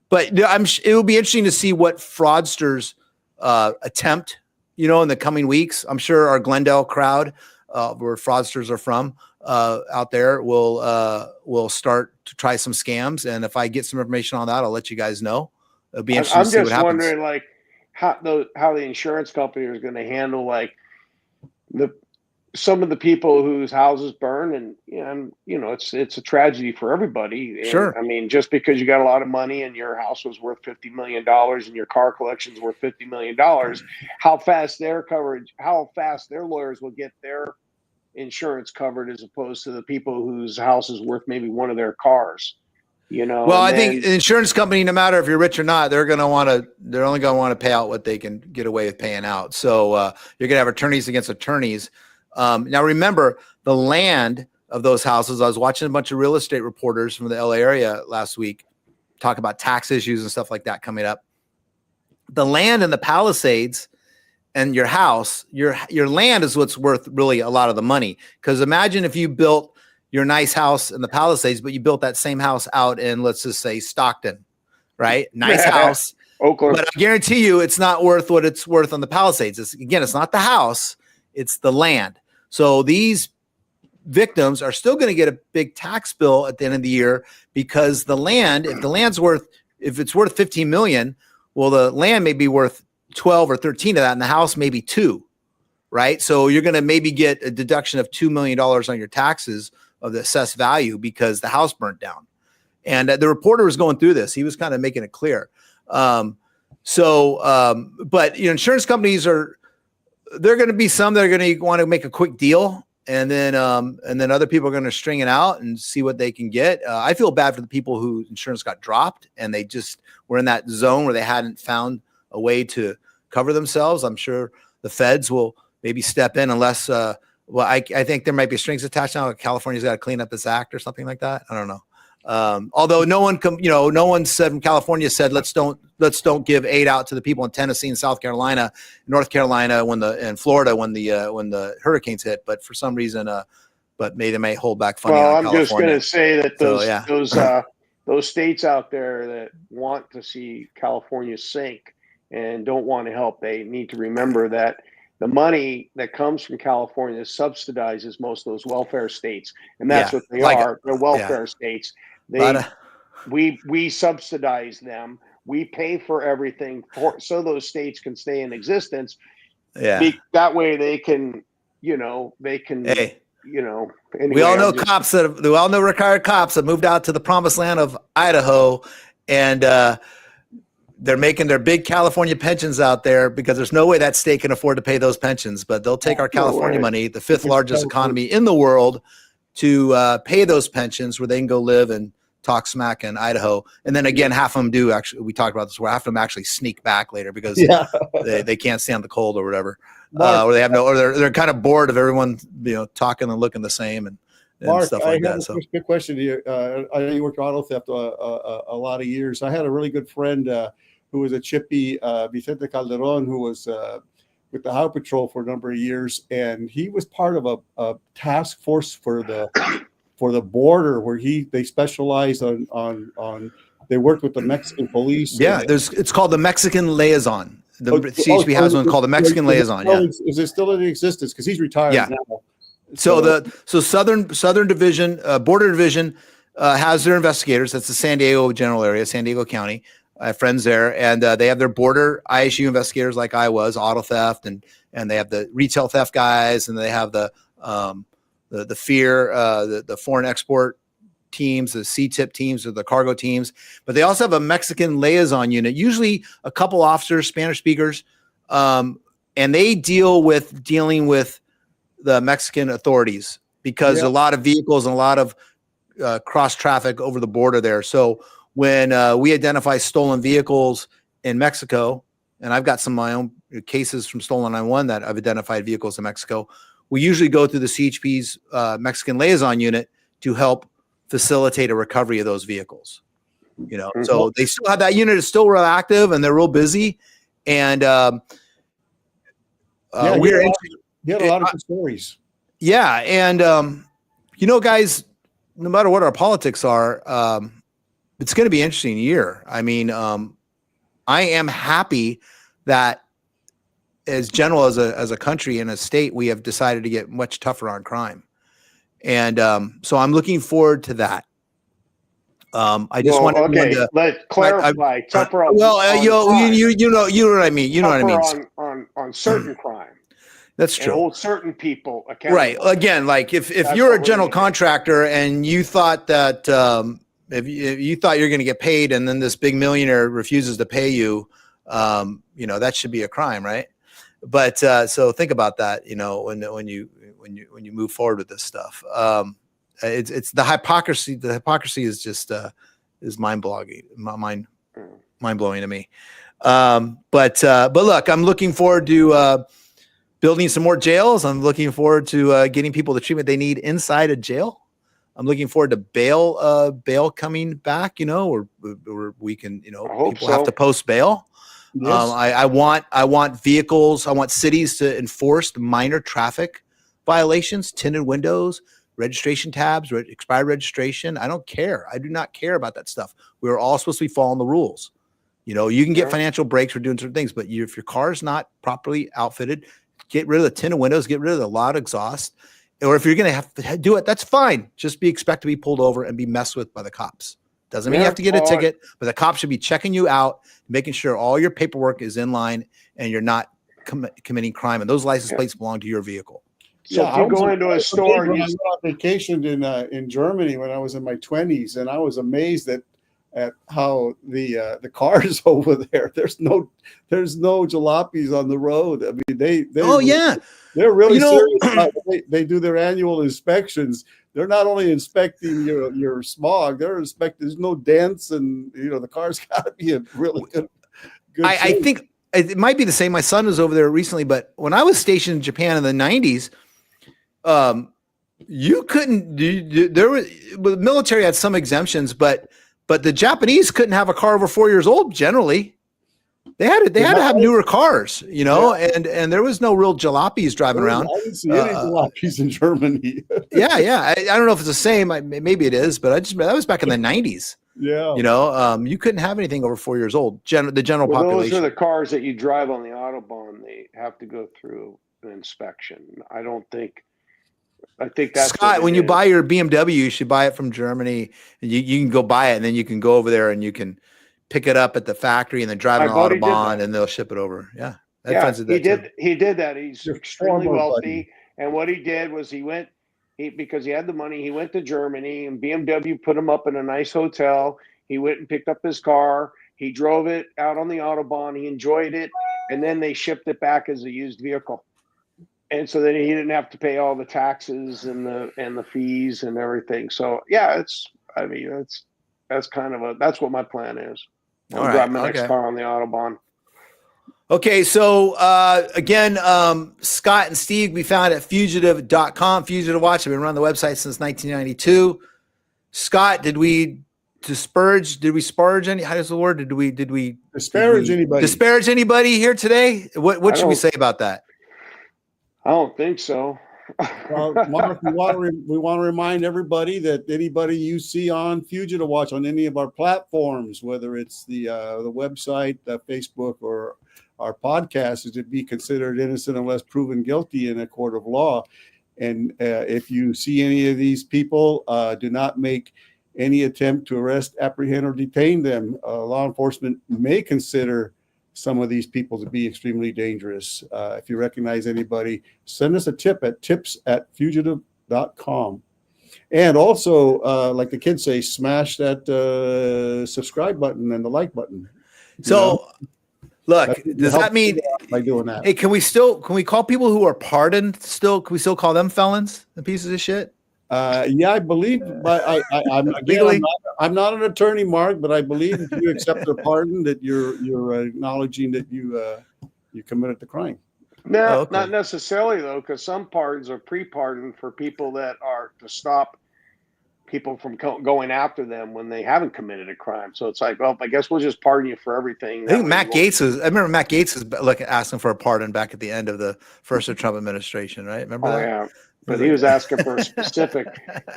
but it will be interesting to see what fraudsters attempt, in the coming weeks. I'm sure our Glendale crowd, where fraudsters are from, out there will start to try some scams. And if I get some information on that, I'll let you guys know. It'll be interesting to see what happens. I'm just wondering, how the insurance company is going to handle some of the people whose houses burn, and it's a tragedy for everybody. And, sure. I mean, just because you got a lot of money and your house was worth $50 million and your car collection's worth $50 million, how fast their lawyers will get their insurance covered, as opposed to the people whose house is worth maybe one of their cars. Well, I think the insurance company, no matter if you're rich or not, they're only going to want to pay out what they can get away with paying out. So you're going to have attorneys against attorneys. Now, remember, the land of those houses, I was watching a bunch of real estate reporters from the LA area last week talk about tax issues and stuff like that coming up. The land in the Palisades and your house, your land is what's worth really a lot of the money. Because imagine if you built your nice house in the Palisades, but you built that same house out in, let's just say, Stockton, right? Nice house. Oakland. But I guarantee you it's not worth what it's worth on the Palisades. It's not the house, it's the land. So these victims are still going to get a big tax bill at the end of the year, because the land, if it's worth 15 million, well, the land may be worth 12 or 13 of that, and the house may be 2, right? So you're going to maybe get a deduction of $2 million on your taxes of the assessed value because the house burnt down. And the reporter was going through this. He was kind of making it clear. But insurance companies they're going to be some that are going to want to make a quick deal. And then other people are going to string it out and see what they can get. I feel bad for the people whose insurance got dropped and they just were in that zone where they hadn't found a way to cover themselves. I'm sure the feds will maybe step in unless, I think there might be strings attached now. California's got to clean up this act or something like that. I don't know. Although no one said from California said, let's don't give aid out to the people in Tennessee and South Carolina, North Carolina, and Florida when the hurricanes hit. But for some reason, but they may hold back funding. Well, on I'm California. just going to say that those states out there that want to see California sink and don't want to help, they need to remember that the money that comes from California subsidizes most of those welfare states, and that's what they are. They're welfare states. We subsidize them. We pay for everything so those states can stay in existence. Yeah. That way they can. Anyway, we all know retired cops that moved out to the promised land of Idaho, and they're making their big California pensions out there because there's no way that state can afford to pay those pensions. But they'll take our California money, the 5th largest economy in the world, to pay those pensions where they can go live and talk smack in Idaho. And then again, half of them do actually, we talked about this, where half of them actually sneak back later because they can't stand the cold or whatever. Or they have they're kind of bored of everyone, talking and looking the same and Mark, stuff like that. So good question to you. I know you worked auto theft a lot of years. I had a really good friend who was a chippy, Vicente Calderon, who was with the Highway Patrol for a number of years, and he was part of a task force for the border where they specialized on they worked with the Mexican police. Yeah, it's called the Mexican Liaison. The CHP has one called the Mexican Liaison. Yeah, is it still in existence? Because he's retired now. So Southern Division, Border Division, has their investigators. That's the San Diego general area, San Diego County. I have friends there, and they have their border ISU investigators, like I was, auto theft, and they have the retail theft guys, and they have the foreign export teams, the CTIP teams, or the cargo teams. But they also have a Mexican liaison unit, usually a couple officers, Spanish speakers, and they dealing with the Mexican authorities because a lot of vehicles and a lot of cross traffic over the border there. So when we identify stolen vehicles in Mexico, and I've got some of my own cases from Stolen 911 that I've identified vehicles in Mexico, we usually go through the CHP's Mexican liaison unit to help facilitate a recovery of those vehicles. So they still have that unit is still real active and they're real busy. And you had a lot of good stories. Yeah, and Guys, no matter what our politics are, it's going to be an interesting year. I mean, I am happy that as general as a country and a state, we have decided to get much tougher on crime. And so I'm looking forward to that. I just want to let's clarify tougher on, you know what I mean. You know what I mean. On certain crime. That's true. And hold certain people accountable. Right. Again, like if you're a general contractor and you thought that if you thought you're going to get paid and then this big millionaire refuses to pay you, that should be a crime, right? But so think about that. When you move forward with this stuff, it's the hypocrisy. The hypocrisy is just is mind blowing to me. But look, I'm looking forward to building some more jails. I'm looking forward to getting people the treatment they need inside a jail. I'm looking forward to bail coming back. Where we can, people have to post bail. Yes. I want vehicles. I want cities to enforce the minor traffic violations, tinted windows, registration tabs, expired registration. I don't care. I do not care about that stuff. We're all supposed to be following the rules. You can get financial breaks for doing certain things, but if your car is not properly outfitted, get rid of the tinted windows, get rid of the loud exhaust. Or if you're going to have to do it, that's fine. Just expect to be pulled over and be messed with by the cops. Doesn't mean you have to get a ticket, but the cops should be checking you out, making sure all your paperwork is in line and you're not committing crime. And those license plates belong to your vehicle. So if you go into a store, I went on vacation in Germany when I was in my 20s, and I was amazed at how the cars over there. There's no jalopies on the road. I mean, they're really serious about it. They do their annual inspections. They're not only inspecting your smog, they're inspecting. There's no dents, and the car's got to be a really good. I think it might be the same. My son was over there recently, but when I was stationed in Japan in the 90s, you couldn't do. The military had some exemptions, but the Japanese couldn't have a car over 4 years old. Generally, they had to have newer cars, and there was no real jalopies driving around. I didn't see any jalopies in Germany. yeah. I don't know if it's the same. Maybe it is, but that was back in the 90s. Yeah. You couldn't have anything over 4 years old. The general population. Those are the cars that you drive on the Autobahn. They have to go through an inspection. I think that's Scott. When you buy your BMW, you should buy it from Germany. You can go buy it, and then you can go over there and you can pick it up at the factory and then drive it on Autobahn, and they'll ship it over. Yeah, he did that. He's extremely wealthy, and what he did was because he had the money, he went to Germany, and BMW put him up in a nice hotel. He went and picked up his car. He drove it out on the Autobahn. He enjoyed it, and then they shipped it back as a used vehicle. And so then he didn't have to pay all the taxes and the fees and everything. So that's what my plan is. I'll drive my next car on the Autobahn. Okay, so again, Scott and Steve can be found at fugitive.com. Fugitive Watch. I've been running the website since 1992. Scott, did we disparage any? How does the word? Did we disparage anybody? Disparage anybody here today? What should we say about that? I don't think so. Well, Mark, we want to remind everybody that anybody you see on Fugitive Watch on any of our platforms, whether it's the website, Facebook, or our podcast, is to be considered innocent unless proven guilty in a court of law. And if you see any of these people, do not make any attempt to arrest, apprehend, or detain them. Law enforcement may consider some of these people to be extremely dangerous. If you recognize anybody, send us a tip at tips@fugitive.com. And also, like the kids say, smash that subscribe button and the like button. So, look, does that mean by doing that? Hey, can we call people who are pardoned still? Can we still call them felons and pieces of shit? Yeah, I believe, but I'm not an attorney, Mark, but I believe if you accept a pardon that you're acknowledging that you committed the crime. No, not necessarily though, because some pardons are pre-pardoned for people that are to stop people from going after them when they haven't committed a crime. So it's like, well, I guess we'll just pardon you for everything. I think I remember Matt Gaetz was asking for a pardon back at the end of the first Trump administration, right? Remember that? Yeah. but he was asking for a specific.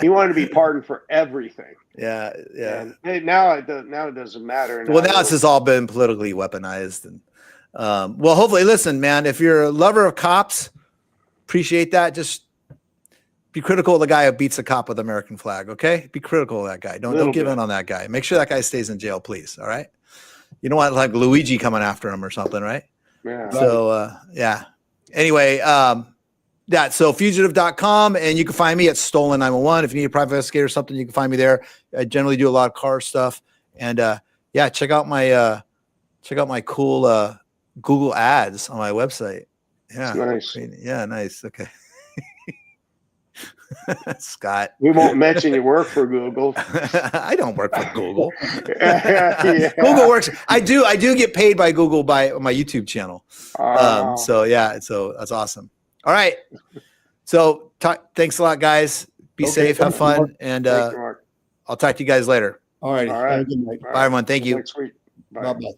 He wanted to be pardoned for everything. Yeah. And now it doesn't matter. Well, now it's just all been politically weaponized. And well, hopefully, listen, man, if you're a lover of cops, appreciate that. Just be critical of the guy who beats a cop with the American flag. Okay, be critical of that guy. Don't give in on that guy. Make sure that guy stays in jail, please. All right. You don't want like Luigi coming after him or something, right? Yeah. So yeah. Anyway, so fugitive.com, and you can find me at Stolen 911. If you need a private investigator or something, you can find me there. I generally do a lot of car stuff. And yeah, check out my cool Google ads on my website. Yeah. Nice. Yeah, nice. Okay. Scott. We won't mention you work for Google. I don't work for Google. Yeah. Google works. I do get paid by Google by my YouTube channel. So yeah, so that's awesome. All right. So thanks a lot, guys. Be safe, have fun, Mark. And I'll talk to you guys later. All right. All right. Good night. Bye, everyone. Thank you. Next week. Bye-bye.